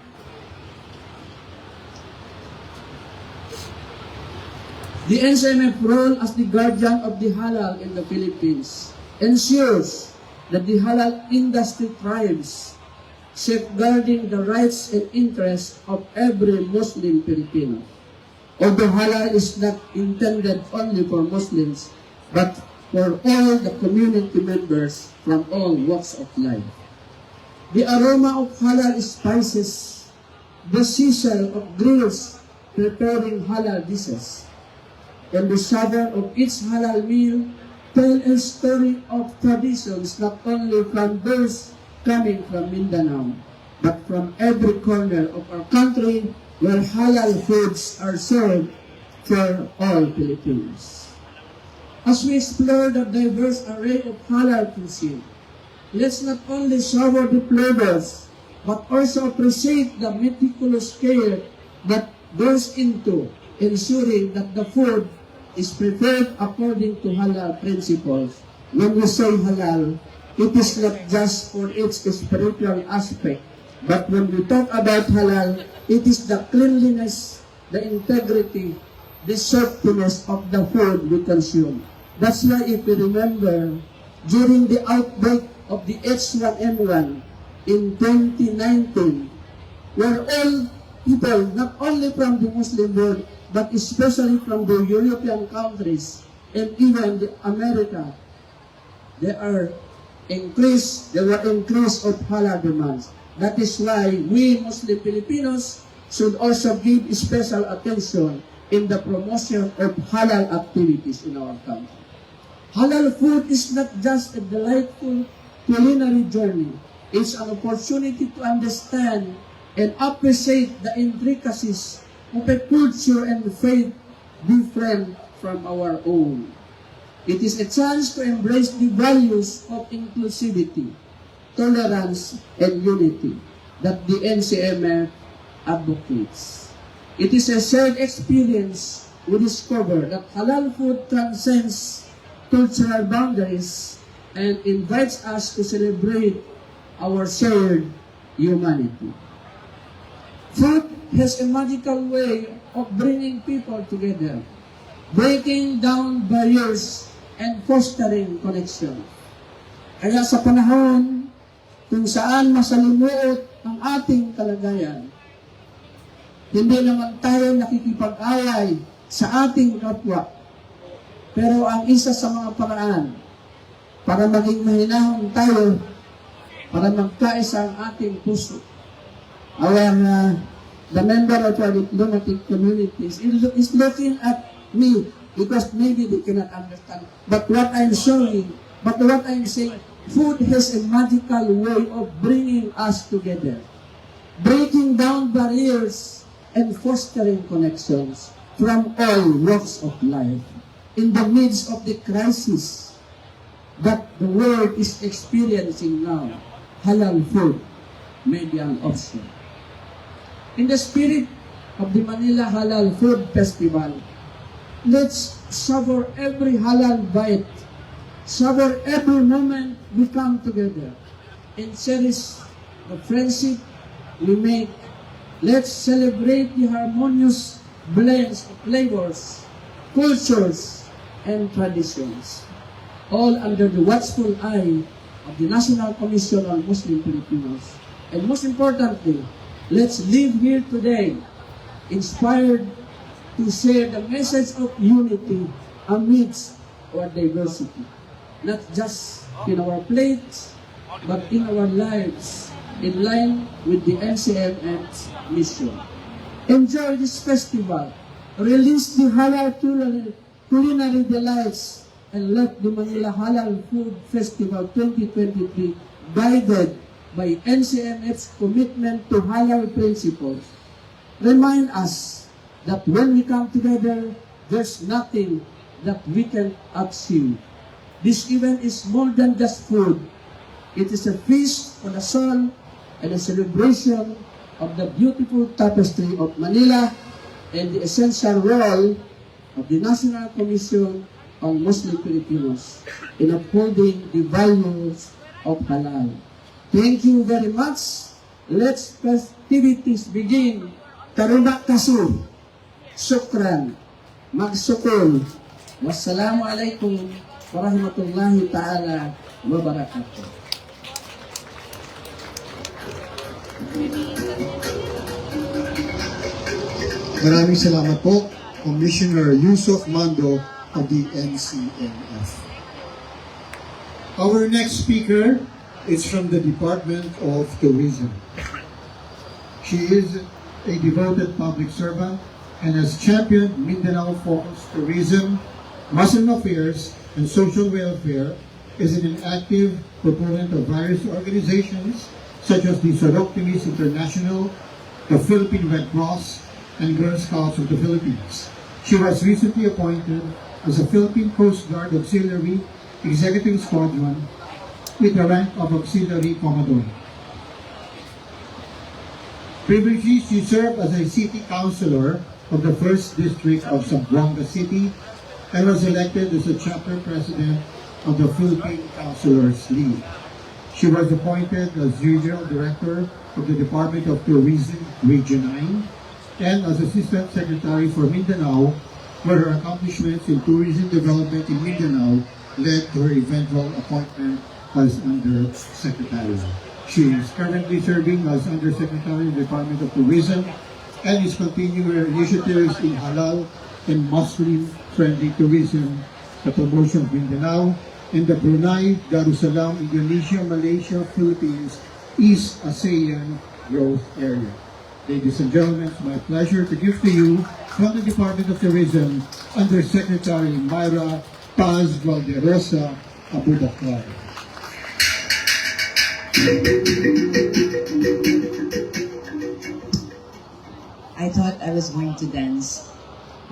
role as the guardian of the halal in the Philippines ensures that the halal industry thrives, safeguarding the rights and interests of every Muslim Filipino. Although halal is not intended only for Muslims, but for all the community members from all walks of life. The aroma of halal spices, the sizzle of grills preparing halal dishes, and the savor of each halal meal tell a story of traditions not only from those coming from Mindanao, but from every corner of our country where halal foods are served for all Filipinos. As we explore the diverse array of halal cuisine, let's not only savor the flavors, but also appreciate the meticulous care that goes into ensuring that the food is prepared according to halal principles. When we say halal, it is not just for its spiritual aspect, but when we talk about halal, it is the cleanliness, the integrity, the softness of the food we consume. That's why if you remember, during the outbreak of the H1N1 in 2019, where all people, not only from the Muslim world, but especially from the European countries and even the America, there were increase of halal demands. That is why we Muslim Filipinos should also give special attention in the promotion of halal activities in our country. Halal food is not just a delightful culinary journey. It's an opportunity to understand and appreciate the intricacies of a culture and faith different from our own. It is a chance to embrace the values of inclusivity, tolerance, and unity that the NCMF advocates. It is a shared experience we discover that halal food transcends cultural boundaries and invites us to celebrate our shared humanity. Food has a magical way of bringing people together, breaking down barriers and fostering connection. Kaya sa panahon kung saan masalimuot ang ating kalagayan, hindi naman tayo nakikipag-away sa ating kapwa. Pero ang isa sa mga paraan para maging mahinahon tayo, para magkaisa ang ating puso, the member of our diplomatic communities is looking at me because maybe they cannot understand. But what I'm saying, food has a magical way of bringing us together, breaking down barriers and fostering connections from all walks of life. In the midst of the crisis that the world is experiencing now, halal food may be an option. In the spirit of the Manila Halal Food Festival, let's savor every halal bite, savor every moment we come together, and cherish the friendship we make. Let's celebrate the harmonious blends of flavors, cultures, and traditions, all under the watchful eye of the National Commission on Muslim Filipinos. And most importantly, let's live here today inspired to share the message of unity amidst our diversity, not just in our plates, but in our lives, in line with the NCMF's mission. Enjoy this festival, release the halal culinary delights, and let the Manila Halal Food Festival 2023 guided by NCMF's commitment to halal principles remind us that when we come together, there's nothing that we can achieve. This event is more than just food. It is a feast for the soul and a celebration of the beautiful tapestry of Manila and the essential role of the National Commission on Muslim Filipinos in upholding the values of halal. Thank you very much. Let's festivities begin. Taruna kasu. Shukran. Magsukul. Wassalamualaikum warahmatullahi ta'ala wabarakatuh. Maraming salamat po, Commissioner Yusuf Mando of the NCMF. Our next speaker is from the Department of Tourism. She is a devoted public servant and has championed Mindanao-focused tourism, Muslim affairs, and social welfare, is an active proponent of various organizations such as the Soroctimis International, the Philippine Red Cross, and Girl Scouts of the Philippines. She was recently appointed as a Philippine Coast Guard Auxiliary Executive Squadron with the rank of Auxiliary Commodore. Previously, she served as a city councilor of the 1st District of Zamboanga City and was elected as a chapter president of the Philippine Councilors League. She was appointed as Regional Director of the Department of Tourism, Region 9, and as Assistant Secretary for Mindanao, where her accomplishments in tourism development in Mindanao led to her eventual appointment as Undersecretary. She is currently serving as Undersecretary of the Department of Tourism and is continuing her initiatives in halal and Muslim-friendly tourism, the promotion of Mindanao, and the Brunei, Darussalam, Indonesia, Malaysia, Philippines, East ASEAN growth area. Ladies and gentlemen, it's my pleasure to give to you from the Department of Tourism, Undersecretary Myra Paz Valderosa Abubakar. I thought I was going to dance.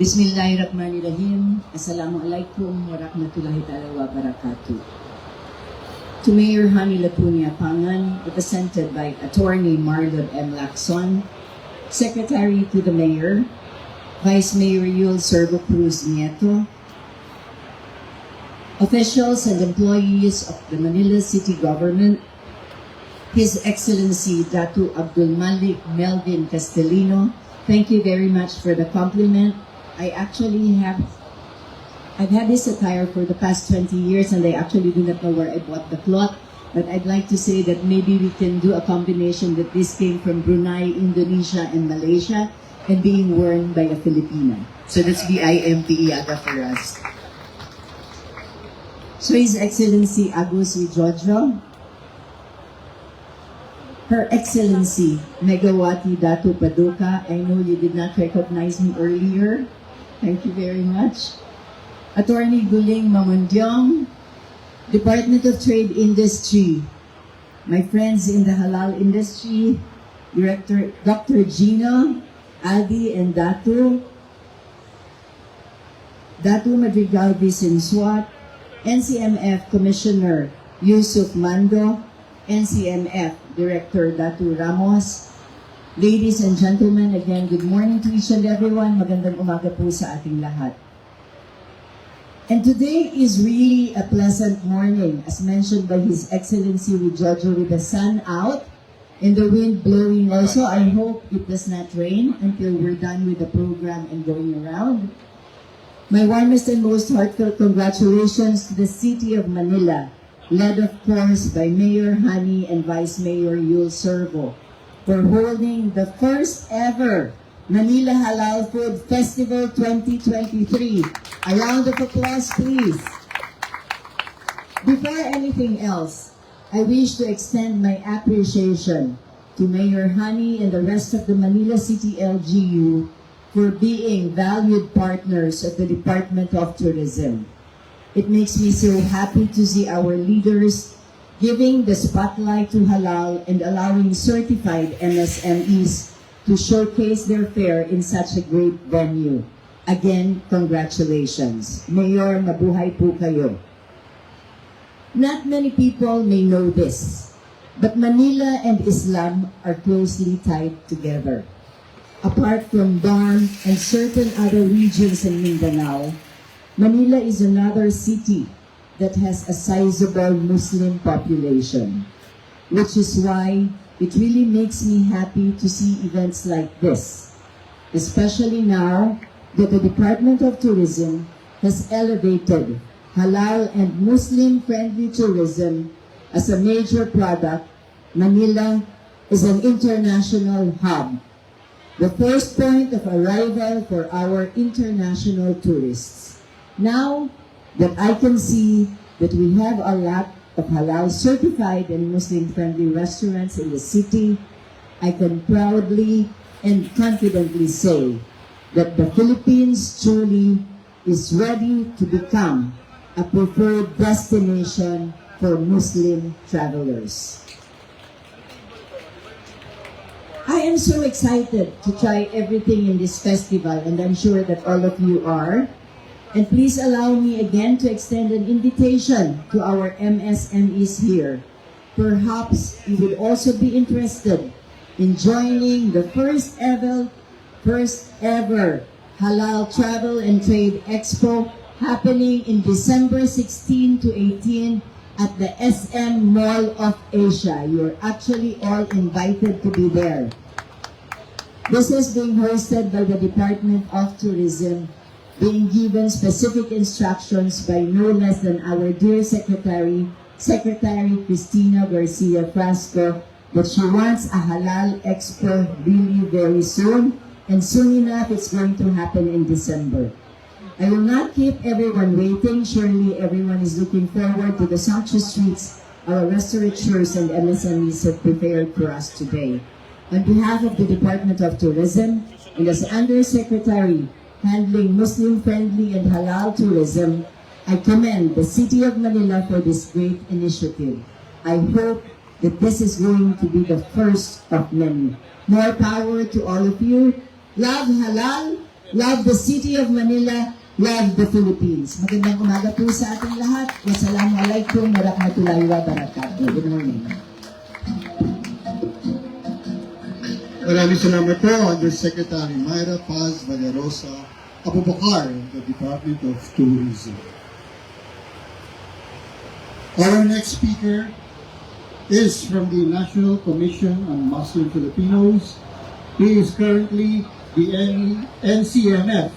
Bismillahirrahmanirrahim. Assalamualaikum warahmatullahi ta'ala wa barakatuh. To Mayor Hani Lacuna Pangan, represented by Attorney Marlon M. Lacson, Secretary to the Mayor, Vice Mayor Yul Servo Cruz Nieto, officials and employees of the Manila City Government, His Excellency Datu Abdul Malik Melvin Castellino, thank you very much for the compliment. I've had this attire for the past 20 years and I actually do not know where I bought the cloth, but I'd like to say that maybe we can do a combination that this came from Brunei, Indonesia, and Malaysia and being worn by a Filipina. So that's BIMPE aga for us. So His Excellency Agus Wijojo, Her Excellency Megawati Datu Paduka, I know you did not recognize me earlier. Thank you very much. Attorney Guling Mamundyong, Department of Trade Industry, my friends in the halal industry, Director Dr. Gino, Adi, and Datu Madrigal Vicensuat, NCMF Commissioner Yusuf Mando, NCMF Director Datu Ramos. Ladies and gentlemen, again, good morning to each and everyone. Magandang umaga po sa ating lahat. And today is really a pleasant morning, as mentioned by His Excellency Wijojo, with the sun out and the wind blowing also. I hope it does not rain until we're done with the program and going around. My warmest and most heartfelt congratulations to the City of Manila, led of course by Mayor Hani and Vice Mayor Yul Servo, for holding the first ever Manila Halal Food Festival 2023. A round of applause, please. Before anything else, I wish to extend my appreciation to Mayor Hani and the rest of the Manila City LGU for being valued partners of the Department of Tourism. It makes me so happy to see our leaders giving the spotlight to halal and allowing certified MSMEs to showcase their fare in such a great venue. Again, congratulations. Mayor, mabuhay po kayo. Not many people may know this, but Manila and Islam are closely tied together. Apart from Darn and certain other regions in Mindanao, Manila is another city that has a sizable Muslim population, which is why it really makes me happy to see events like this, especially now that the Department of Tourism has elevated halal and Muslim-friendly tourism as a major product. Manila is an international hub, the first point of arrival for our international tourists. Now that I can see that we have a lot of halal certified and Muslim-friendly restaurants in the city, I can proudly and confidently say that the Philippines truly is ready to become a preferred destination for Muslim travelers. I am so excited to try everything in this festival, and I'm sure that all of you are. And please allow me again to extend an invitation to our MSMEs here. Perhaps you would also be interested in joining the first ever Halal Travel and Trade Expo happening in December 16 to 18 at the SM Mall of Asia. You're actually all invited to be there. This is being hosted by the Department of Tourism, being given specific instructions by no less than our dear Secretary Cristina Garcia Frasco, that she wants a halal expo really very soon, and soon enough it's going to happen in December. I will not keep everyone waiting. Surely everyone is looking forward to the sumptuous treats our restaurateurs and MSMEs have prepared for us today. On behalf of the Department of Tourism and as Undersecretary handling Muslim-friendly and halal tourism, I commend the City of Manila for this great initiative. I hope that this is going to be the first of many. More power to all of you. Love halal, love the City of Manila, love the Philippines. Magandang umaga po sa ating lahat. Wassalamualaikum warahmatullahi wabarakatuh. Good morning. Maraming salamat po, Undersecretary Mayra Paz Valerosa Abubakar of the Department of Tourism. Our next speaker is from the National Commission on Muslim Filipinos. He is currently the NCMF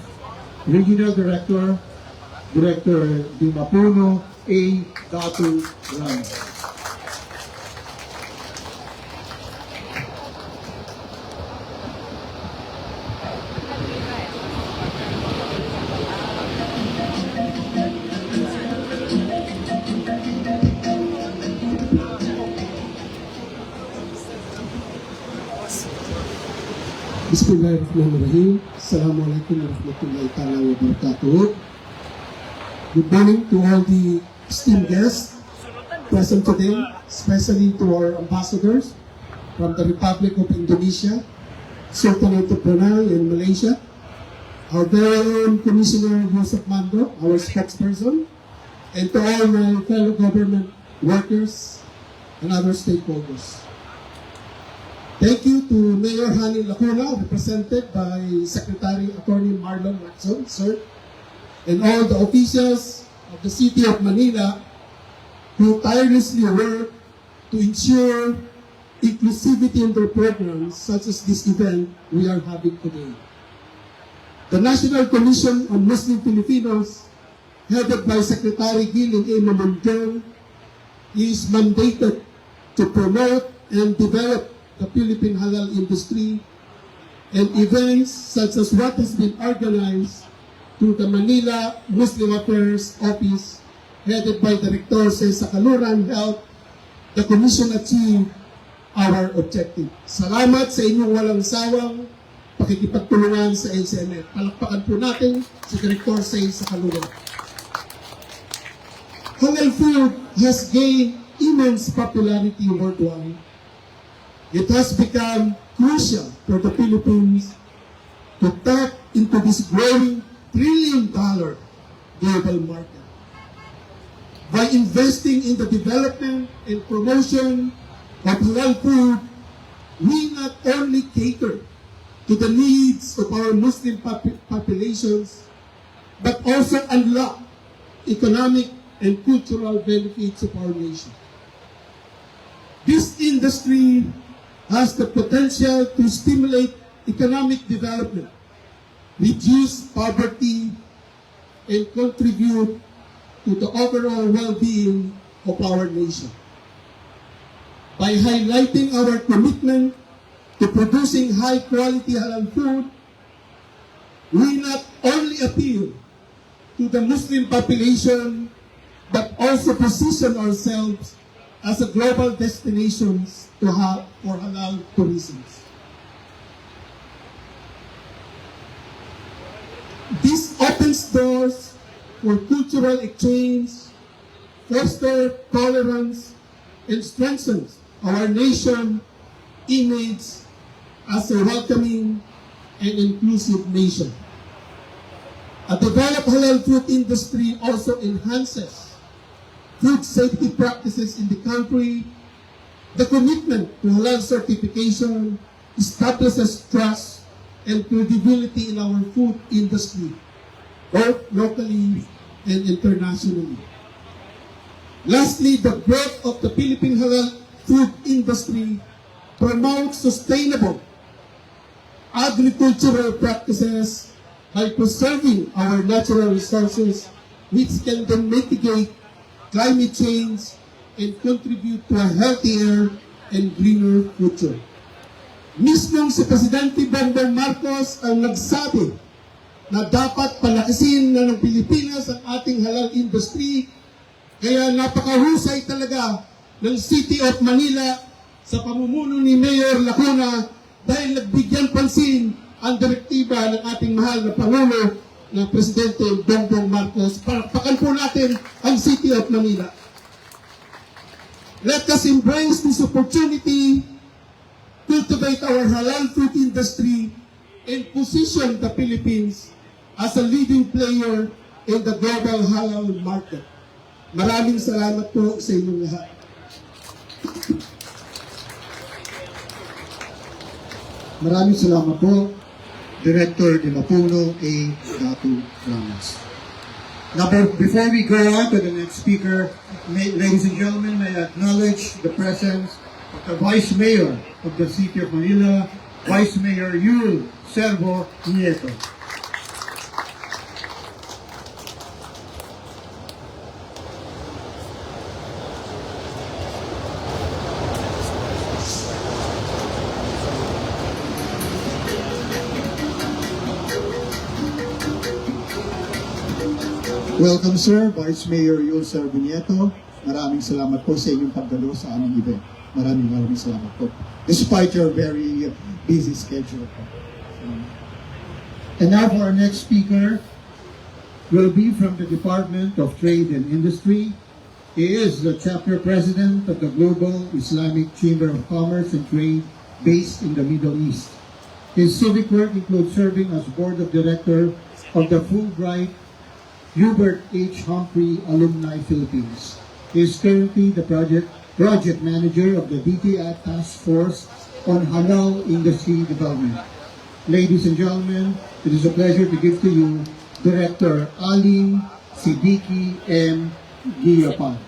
Regional Director di Mapuno, A. Datu Ram. Bismillahirrahmanirrahim. Assalamualaikum warahmatullahi ta'ala wabarakatuh. Good morning to all the esteemed guests present today, especially to our ambassadors from the Republic of Indonesia, Sultanate of Brunei and Malaysia, our very own Commissioner Yusuf Mando, our spokesperson, and to all my fellow government workers and other stakeholders. Thank you to Mayor Lacuna, represented by Secretary Attorney Marlon Watson, sir, and all the officials of the City of Manila who tirelessly work to ensure inclusivity in their programs, such as this event we are having today. The National Commission on Muslim Filipinos, headed by Secretary Giling A. Mamundong, is mandated to promote and develop the Philippine halal industry, and events such as what has been organized through the Manila Muslim Affairs Office, headed by Director sa Kaluran Health, the Commission achieved our objective. Salamat sa inyong walang sawang pakikipagtulungan sa NCMF. Palakpakan po natin si Director sa Kaluran. Halal food has gained immense popularity worldwide. It has become crucial for the Philippines to tap into this growing trillion-dollar global market. By investing in the development and promotion of halal food, we not only cater to the needs of our Muslim populations, but also unlock economic and cultural benefits of our nation. This industry has the potential to stimulate economic development, reduce poverty, and contribute to the overall well-being of our nation. By highlighting our commitment to producing high-quality halal food, we not only appeal to the Muslim population, but also position ourselves as a global destination for halal tourism. This opens doors for cultural exchange, foster tolerance, and strengthens our nation image as a welcoming and inclusive nation. A developed halal food industry also enhances food safety practices in the country. The commitment to halal certification establishes trust and credibility in our food industry, both locally and internationally. Lastly, the growth of the Philippine halal food industry promotes sustainable agricultural practices by preserving our natural resources, which can then mitigate climate change and contribute to a healthier and greener future. Mismong si Presidente Bongbong Marcos ang nagsabi na dapat palakasin na ng Pilipinas ang ating halal industry, kaya napakahusay talaga ng City of Manila sa pamumuno ni Mayor Lacuna dahil nagbigyan pansin ang direktiba ng ating mahal na Pangulo na Presidente Bongbong Marcos. Palakpakan po natin ang City of Manila. Let us embrace this opportunity, cultivate our halal food industry, and position the Philippines as a leading player in the global halal market. Maraming salamat po sa inyong lahat. Maraming salamat po, Director de Lapuno A. Datu Ramos. Now, before we go on to the next speaker, ladies and gentlemen, may I acknowledge the presence of the Vice Mayor of the City of Manila, Vice Mayor Yul Servo Nieto. Welcome, sir, Vice Mayor Yul Servo Nieto. Maraming salamat po sa inyong pagdalo sa aming event. Maraming salamat po. Despite your very busy schedule. And now for our next speaker will be from the Department of Trade and Industry. He is the chapter president of the Global Islamic Chamber of Commerce and Trade based in the Middle East. His civic work includes serving as board of director of the Fulbright Hubert H. Humphrey Alumni Philippines. He is currently the project manager of the DTI Task Force on Halal Industry Development. Ladies and gentlemen, it is a pleasure to give to you Director Alim Siddiqui M. Giyapan.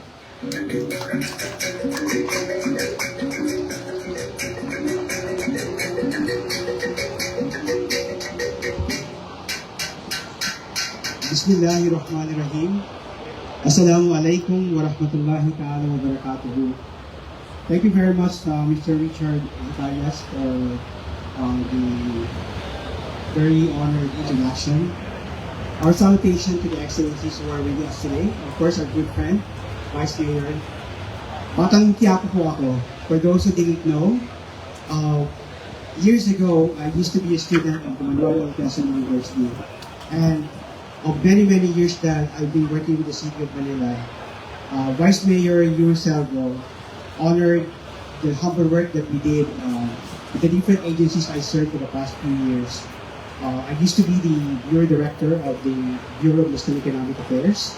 Bismillahirrahmanirrahim. Assalamualaikum warahmatullahi ta'ala wa barakatuhu. Thank you very much, Mr. Richard Italias, for the very honored introduction. Our salutation to the excellencies who are with us today. Of course, our good friend, Vice Mayor. Batang quiapo po ako. For those who didn't know, years ago, I used to be a student at the Manila University. And of many years that I've been working with the City of Manila, Vice Mayor Servo honored the humble work that we did with the different agencies I served for the past few years. I used to be the Bureau Director of the Bureau of Muslim Economic Affairs.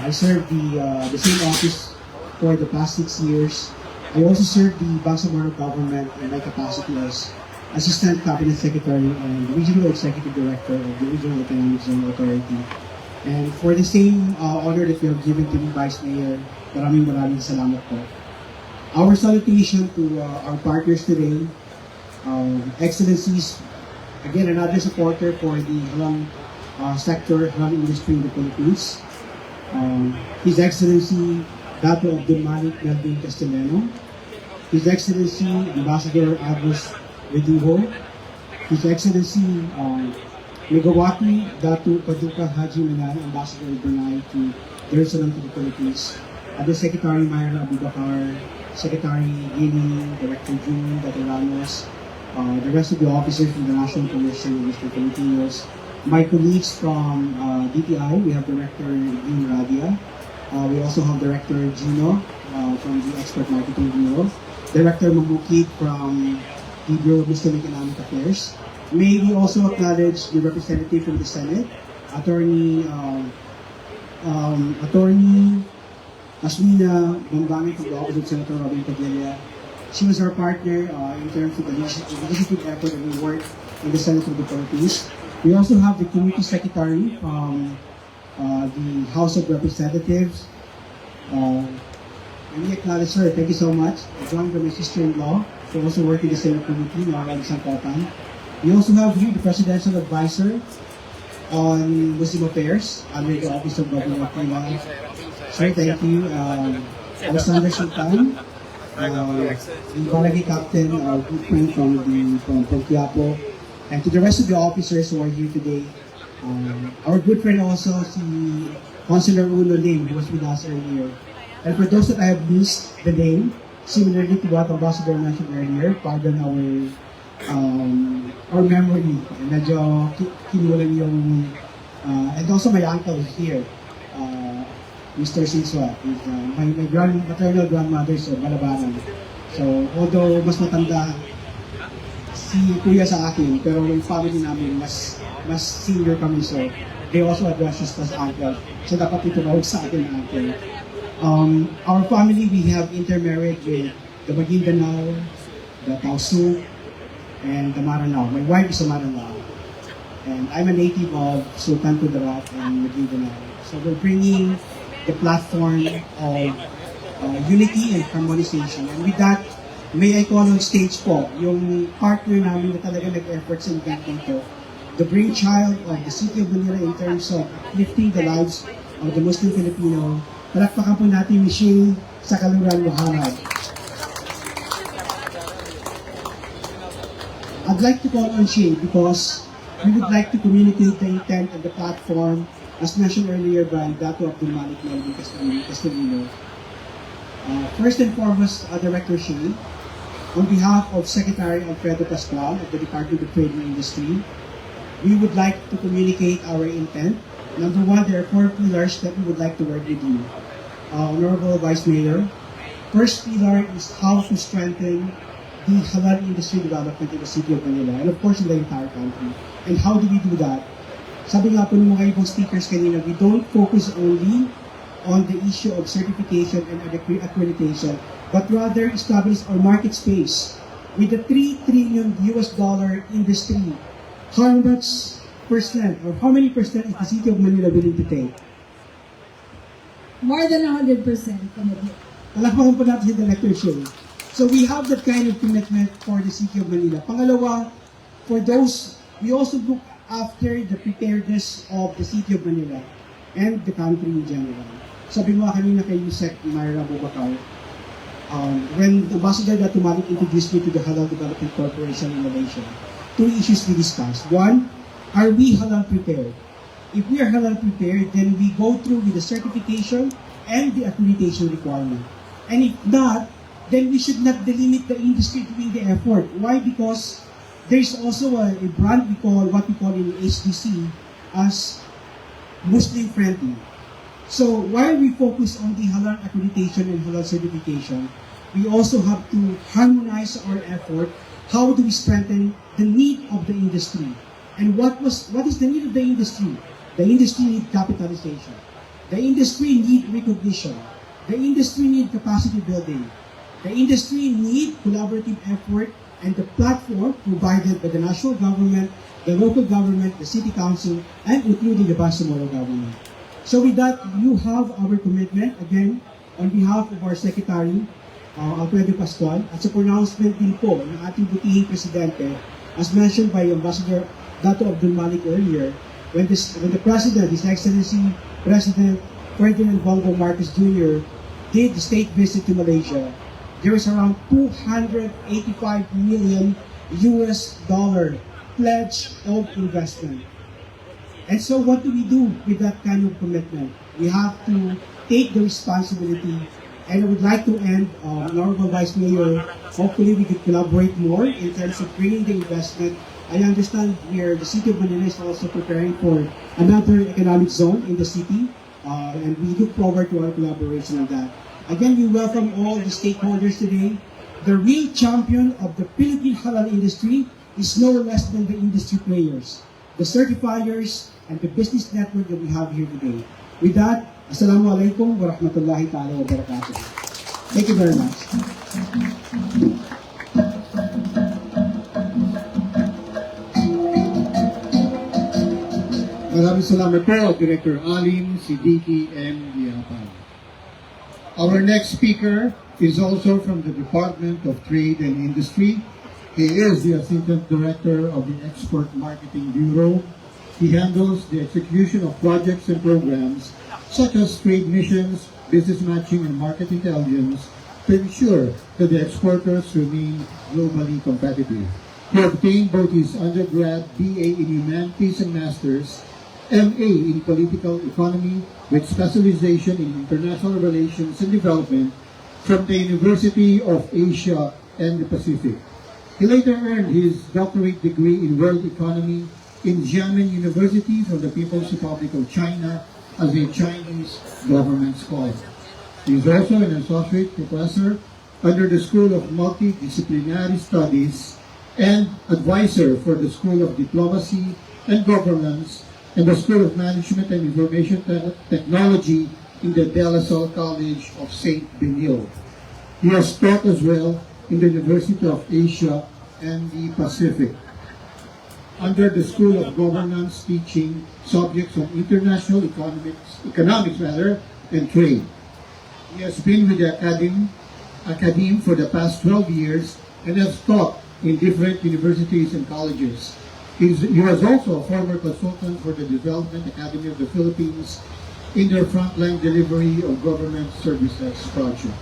I served the same office for the past 6 years. I also served the Bangsamoro government in my capacity as Assistant Cabinet Secretary and Regional Executive Director of the Regional Economic Zone Authority. And for the same honor that you have given to me, Vice Mayor, maraming salamat po. Our salutation to our partners today, Excellencies, again another supporter for the halal sector, halal industry in the Philippines. His Excellency Dato Abdul Malik Melvin Castellano, His Excellency Ambassador Agus Reduho, His Excellency Megawati Datu Paduka Haji Menan, Ambassador of Brunei to Jerusalem to the Philippines, Other Secretary Myra Abubakar, Secretary Gini, Director June, Dr. Ramos, the rest of the officers from the National Commission of Mr. Filipinos, my colleagues from DTI, we have Director Dean Radia, we also have Director Gino from the Export Marketing Bureau, Director Mamukit from the Bureau of Muslim Economic Affairs. May we also acknowledge the representative from the Senate, Attorney Asmina Bambangin from the Office of Senator Robin Padilla. She was our partner in terms of the legislative effort that we worked in the Senate of the Philippines. We also have the Committee Secretary from the House of Representatives, Let me acknowledge her. Thank you so much. I joined by my sister-in-law. She also worked in the same committee, Maral Sangkotan. We also have here the Presidential Advisor on Muslim Affairs under the Office of Governor Kartilya. Sir, thank you. Alexander Sultan, the Barangay Captain, our good friend from quiapo, and to the rest of the officers who are here today. Our good friend also, si Councilor Uno Lim, who was with us earlier. And for those that I have missed the name, similarly to what Ambassador mentioned earlier, pardon our memory. Medyo kinulang yung, and also my uncle is here, Mr. Sinswa, my maternal grandmother is Malabanan. So, although mas matanda si kuya sa akin, pero yung family namin mas senior kami, so they also address us as uncle. So, dapat ito sa akin na uncle. Our family, we have intermarried with the Maguindanao, the Tausug, and the Maranao. My wife is a Maranao. And I'm a native of Sultan Kudarat and Maguindanao. So we're bringing the platform of unity and harmonization. And with that, may I call on stage po, yung partner namin na talaga nag-effort sa event dito, the brainchild of the City of Manila in terms of lifting the lives of the Muslim Filipino. Palakpakan po natin Michelle sa Kaluran, Muhammad. I'd like to call on Shane because we would like to communicate the intent and the platform as mentioned earlier by Dato Abdul Malik Melvin Castellino. First and foremost, Director Shane, on behalf of Secretary Alfredo Pascual of the Department of Trade and Industry, we would like to communicate our intent. Number one, there are 4 pillars that we would like to work with you. Honorable Vice Mayor, first pillar is how to strengthen the halal industry development in the City of Manila and of course in the entire country. And how do we do that? Sabi nga po ng mga ibang speakers kanina, we don't focus only on the issue of certification and accreditation, but rather establish our market space. With the $3 trillion industry, how much percent or how many percent is the City of Manila willing to take? More than 100%. Palakpakan po natin si Director Shane. So we have that kind of commitment for the City of Manila. Pangalawa, for those, we also look after the preparedness of the City of Manila and the country in general. Sabi mo kanina kay Yusek Myra Bobakar, when Ambassador Dato Malik introduced me to the Halal Development Corporation in Malaysia, 2 issues we discussed. One, are we halal prepared? If we are halal prepared, then we go through with the certification and the accreditation requirement. And if not, then we should not delimit the industry doing the effort. Why? Because there's also a brand what we call in HDC as Muslim friendly. So while we focus on the halal accreditation and halal certification, we also have to harmonize our effort. How do we strengthen the need of the industry? And what is the need of the industry? The industry needs capitalization. The industry needs recognition. The industry needs capacity building. The industry needs collaborative effort and the platform provided by the national government, the local government, the city council, and including the Bangsamoro government. So with that, you have our commitment, again, on behalf of our Secretary, Alfredo Pascual, at sa pronouncement din po ng ating butihing Presidente, as mentioned by Ambassador Dato Abdul Malik earlier, when the President, His Excellency President Ferdinand Bongo Marcos Jr. did the state visit to Malaysia, there is around $285 million pledge of investment. And so what do we do with that kind of commitment? We have to take the responsibility, and I would like to end, Honorable Vice Mayor, hopefully we could collaborate more in terms of bringing the investment. I understand the City of Manila is also preparing for another economic zone in the city, and we look forward to our collaboration on that. Again, we welcome all the stakeholders today. The real champion of the Philippine halal industry is no less than the industry players, the certifiers, and the business network that we have here today. With that, Assalamualaikum warahmatullahi ta'ala wabarakatuh. Thank you very much. Maraming salamat po, Director Alim Siddiqui M. Diapan. Our next speaker is also from the Department of Trade and Industry. He is the Assistant Director of the Export Marketing Bureau. He handles the execution of projects and programs such as trade missions, business matching, and market intelligence to ensure that the exporters remain globally competitive. He obtained both his undergrad BA in Humanities and Masters, MA in Political Economy with specialization in International Relations and Development from the University of Asia and the Pacific. He later earned his doctorate degree in World Economy in Xiamen University from the People's Republic of China as a Chinese government scholar. He is also an associate professor under the School of Multidisciplinary Studies and advisor for the School of Diplomacy and Governance and the School of Management and Information Technology in the De La Salle College of St. Benil. He has taught as well in the University of Asia and the Pacific. Under the School of Governance, teaching subjects on international economics and trade. He has been with the Academe for the past 12 years and has taught in different universities and colleges. He was also a former consultant for the Development Academy of the Philippines in their frontline delivery of government services project.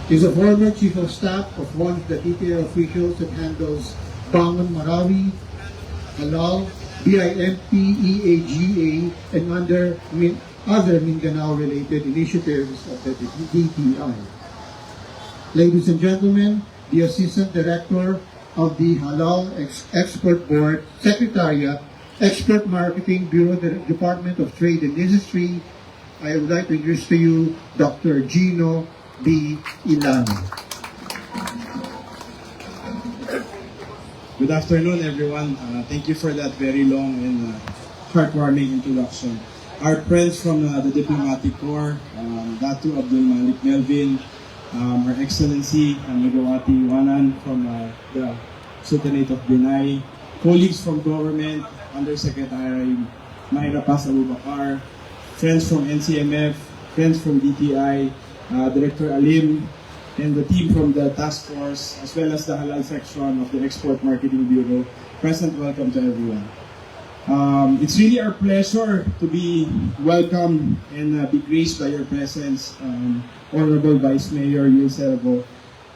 He is a former chief of staff of one of the DTI officials that handles Bangon Marawi, Halal, BIMP, EAGA, and other Mindanao-related initiatives of the DTI. Ladies and gentlemen, the Assistant Director of the Halal Export Board, Secretariat, Export Marketing Bureau, the Department of Trade and Industry, I would like to introduce to you Dr. Gino B. Ilano. Good afternoon, everyone. Thank you for that very long and heartwarming introduction. Our friends from the Diplomatic Corps, Datu Abdul Malik Melvin, Her Excellency Megawati Wanan from the Sultanate of Brunei, colleagues from government, Undersecretary Myra Paz Abubakar, friends from NCMF, friends from DTI, Director Alim, and the team from the task force, as well as the halal section of the Export Marketing Bureau. Present, welcome to everyone. It's really our pleasure to be welcomed and be graced by your presence, Honorable Vice Mayor Danilo,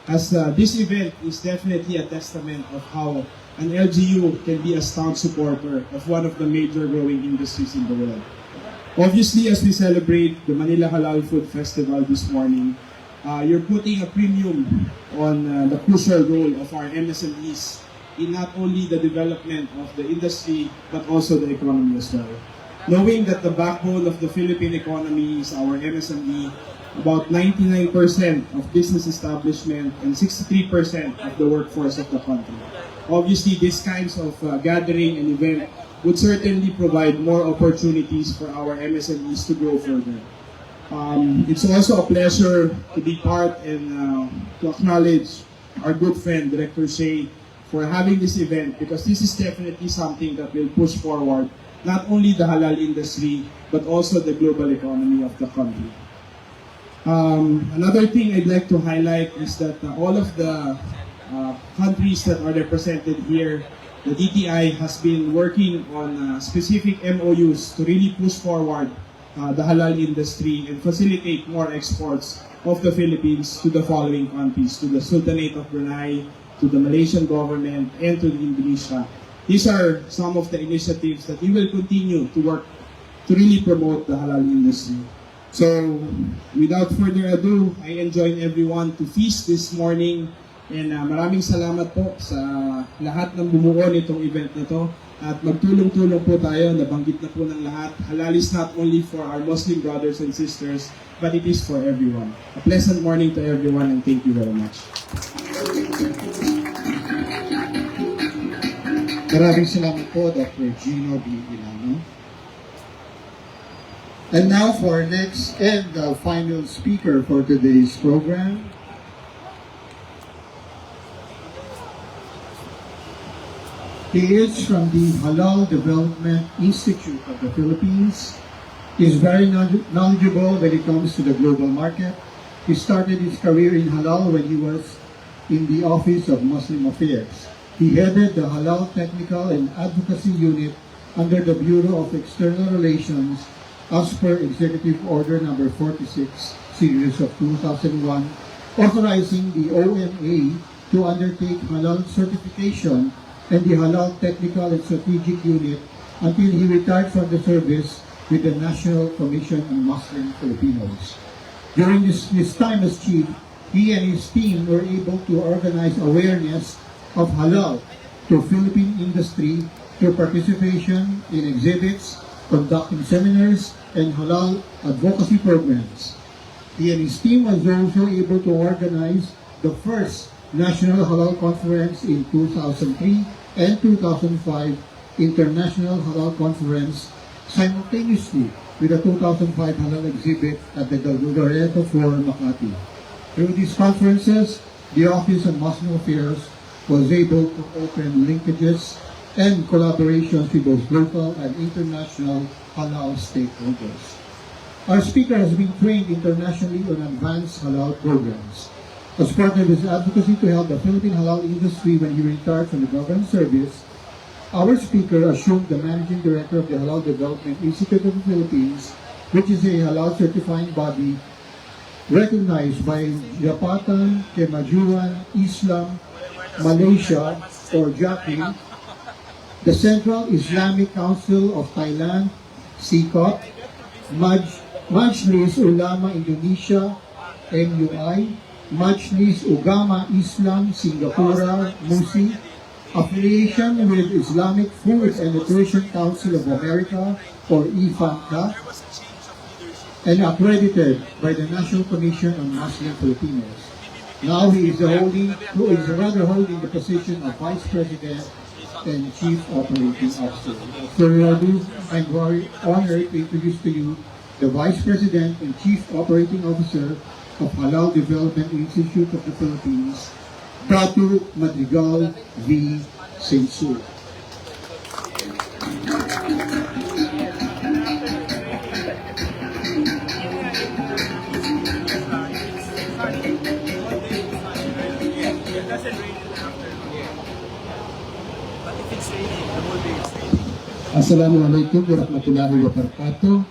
as this event is definitely a testament of how an LGU can be a staunch supporter of one of the major growing industries in the world. Obviously, as we celebrate the Manila Halal Food Festival this morning, you're putting a premium on the crucial role of our MSMEs in not only the development of the industry, but also the economy as well. Knowing that the backbone of the Philippine economy is our MSME, about 99% of business establishment and 63% of the workforce of the country. Obviously, these kinds of gathering and event would certainly provide more opportunities for our MSMEs to grow further. It's also a pleasure to be part and to acknowledge our good friend, Director Shea, for having this event, because this is definitely something that will push forward not only the halal industry, but also the global economy of the country. Another thing I'd like to highlight is that all of the countries that are represented here, the DTI has been working on specific MOUs to really push forward the halal industry and facilitate more exports of the Philippines to the following countries, to the Sultanate of Brunei, to the Malaysian government, and to Indonesia. These are some of the initiatives that we will continue to work to really promote the halal industry. So, without further ado, I enjoin everyone to feast this morning, and maraming salamat po sa lahat ng bumuo nitong event na to. At magtulong-tulong po tayo, nabanggit na po ng lahat. Halal is not only for our Muslim brothers and sisters, but it is for everyone. A pleasant morning to everyone, and thank you very much. Maraming salamat po, Dr. Gino B. Ilano. And now for our next and final speaker for today's program. He is from the Halal Development Institute of the Philippines. He is very knowledgeable when it comes to the global market. He started his career in halal when he was in the Office of Muslim Affairs. He headed the Halal Technical and Advocacy Unit under the Bureau of External Relations as per Executive Order Number 46, Series of 2001, authorizing the OMA to undertake halal certification and the Halal Technical and Strategic Unit until he retired from the service with the National Commission on Muslim Filipinos. During his time as chief, he and his team were able to organize awareness of halal to Philippine industry through participation in exhibits, conducting seminars, and halal advocacy programs. He and his team was also able to organize the first National Halal Conference in 2003 and 2005 International Halal Conference simultaneously with the 2005 Halal exhibit at the Galgareto Forum, Makati. Through these conferences, the Office of Muslim Affairs was able to open linkages and collaborations with both local and international halal stakeholders. Our speaker has been trained internationally on advanced halal programs. As part of his advocacy to help the Philippine halal industry when he retired from the government service, our speaker assumed the managing director of the Halal Development Institute of the Philippines, which is a halal certifying body recognized by Japatan, Kemajuan, Islam, Malaysia, or JAPI, the Central Islamic Council of Thailand, SICOT, Majlis Ulama Indonesia, MUI, Majlis Ugama Islam Singapura, MUSI, affiliation with Islamic Food and Nutrition Council of America, or IFANCA, and accredited by the National Commission on Muslim Filipinos. Now he is holding the position of Vice President and Chief Operating Officer. So I'm very honored to introduce to you the Vice President and Chief Operating Officer of Halal Development Institute of the Philippines, Datu Madrigal V. Sensu. Assalamualaikum warahmatullahi wabarakatuh.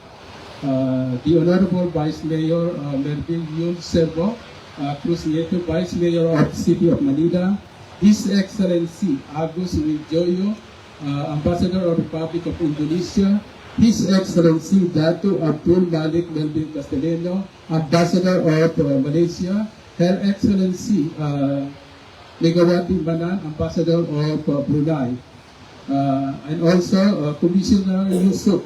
The Honorable Vice Mayor Melvin Yul Servo, Cruciator Vice Mayor of the City of Manila, His Excellency Agus Wijoyo, Ambassador of the Republic of Indonesia, His Excellency Dato Abdul Malik Melvin Castellano, Ambassador of Malaysia, Her Excellency Megawati Manan, Ambassador of Brunei, and also Commissioner Yusuf,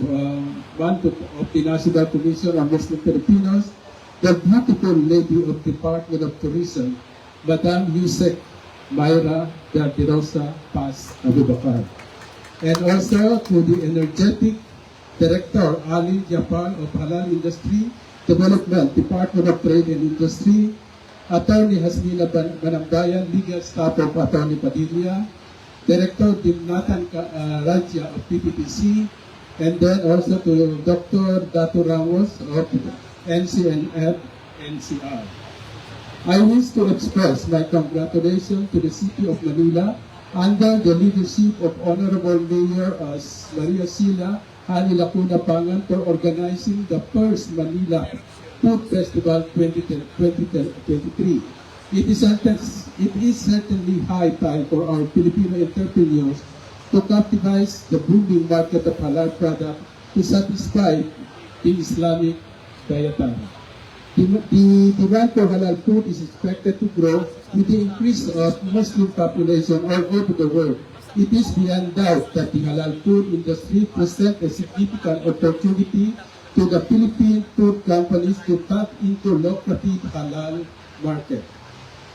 one of the National Commission on Muslim Filipinos, the beautiful lady of the Department of Tourism, Madam Yusek Mayra de Rosa Paz Abubakar, and also to the energetic Director Ali Japar of Halal Industry Development, Department of Trade and Industry, Attorney Hasmina Banamdayan, Legal Staff of Attorney Padilla, Director Dimnatan Raja of PPPC, and then also to Dr. Dato Ramos of NCNF NCR. I wish to express my congratulations to the City of Manila under the leadership of Honorable Mayor Maria Sila Hani Lacuna Pangan for organizing the first Manila Food Festival 2023. It is certainly high time for our Filipino entrepreneurs to capitalize the booming market of halal product to satisfy the Islamic dietary. The demand for halal food is expected to grow with the increase of Muslim population all over the world. It is beyond doubt that the halal food industry presents a significant opportunity to the Philippine food companies to tap into lucrative halal market.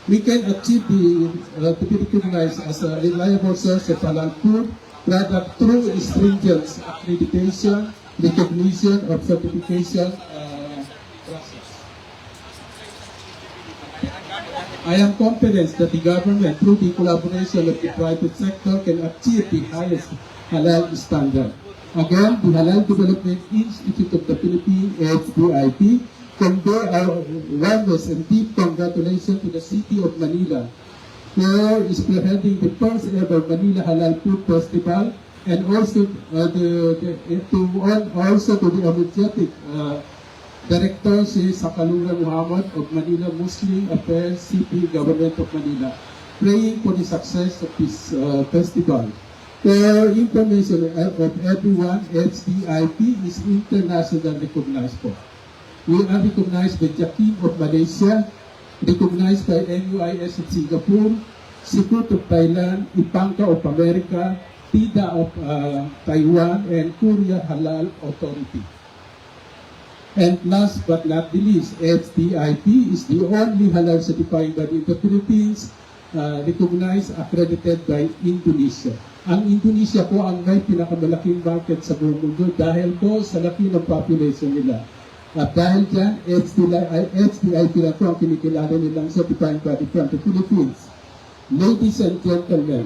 We can achieve to be recognized as a reliable source of halal food product through stringent accreditation, recognition of certification process. I am confident that the government, through the collaboration of the private sector, can achieve the highest halal standard. Again, the Halal Development Institute of the Philippines, HDIP, convey our warmest and deep congratulations to the city of Manila for spearheading the first ever Manila Halal Food Festival, and also to the energetic Director si Sakalura Muhammad of Manila Muslim Affairs City Government of Manila, praying for the success of this festival. For information of everyone, HDIP is internationally recognized po. We are recognized by JAKIM of Malaysia, recognized by NUIS of Singapore, Sikut of Thailand, IPANCA of America, TIDA of Taiwan, and Korea Halal Authority. And last but not the least, HDIP is the only halal certifying body in the Philippines, recognized, accredited by Indonesia. Ang Indonesia po ang may pinakamalaking market sa buong mundo dahil po sa laki ng population nila. At dahil dyan, HDIP na po ang kinikilala nilang certifying body from the Philippines. Ladies and gentlemen,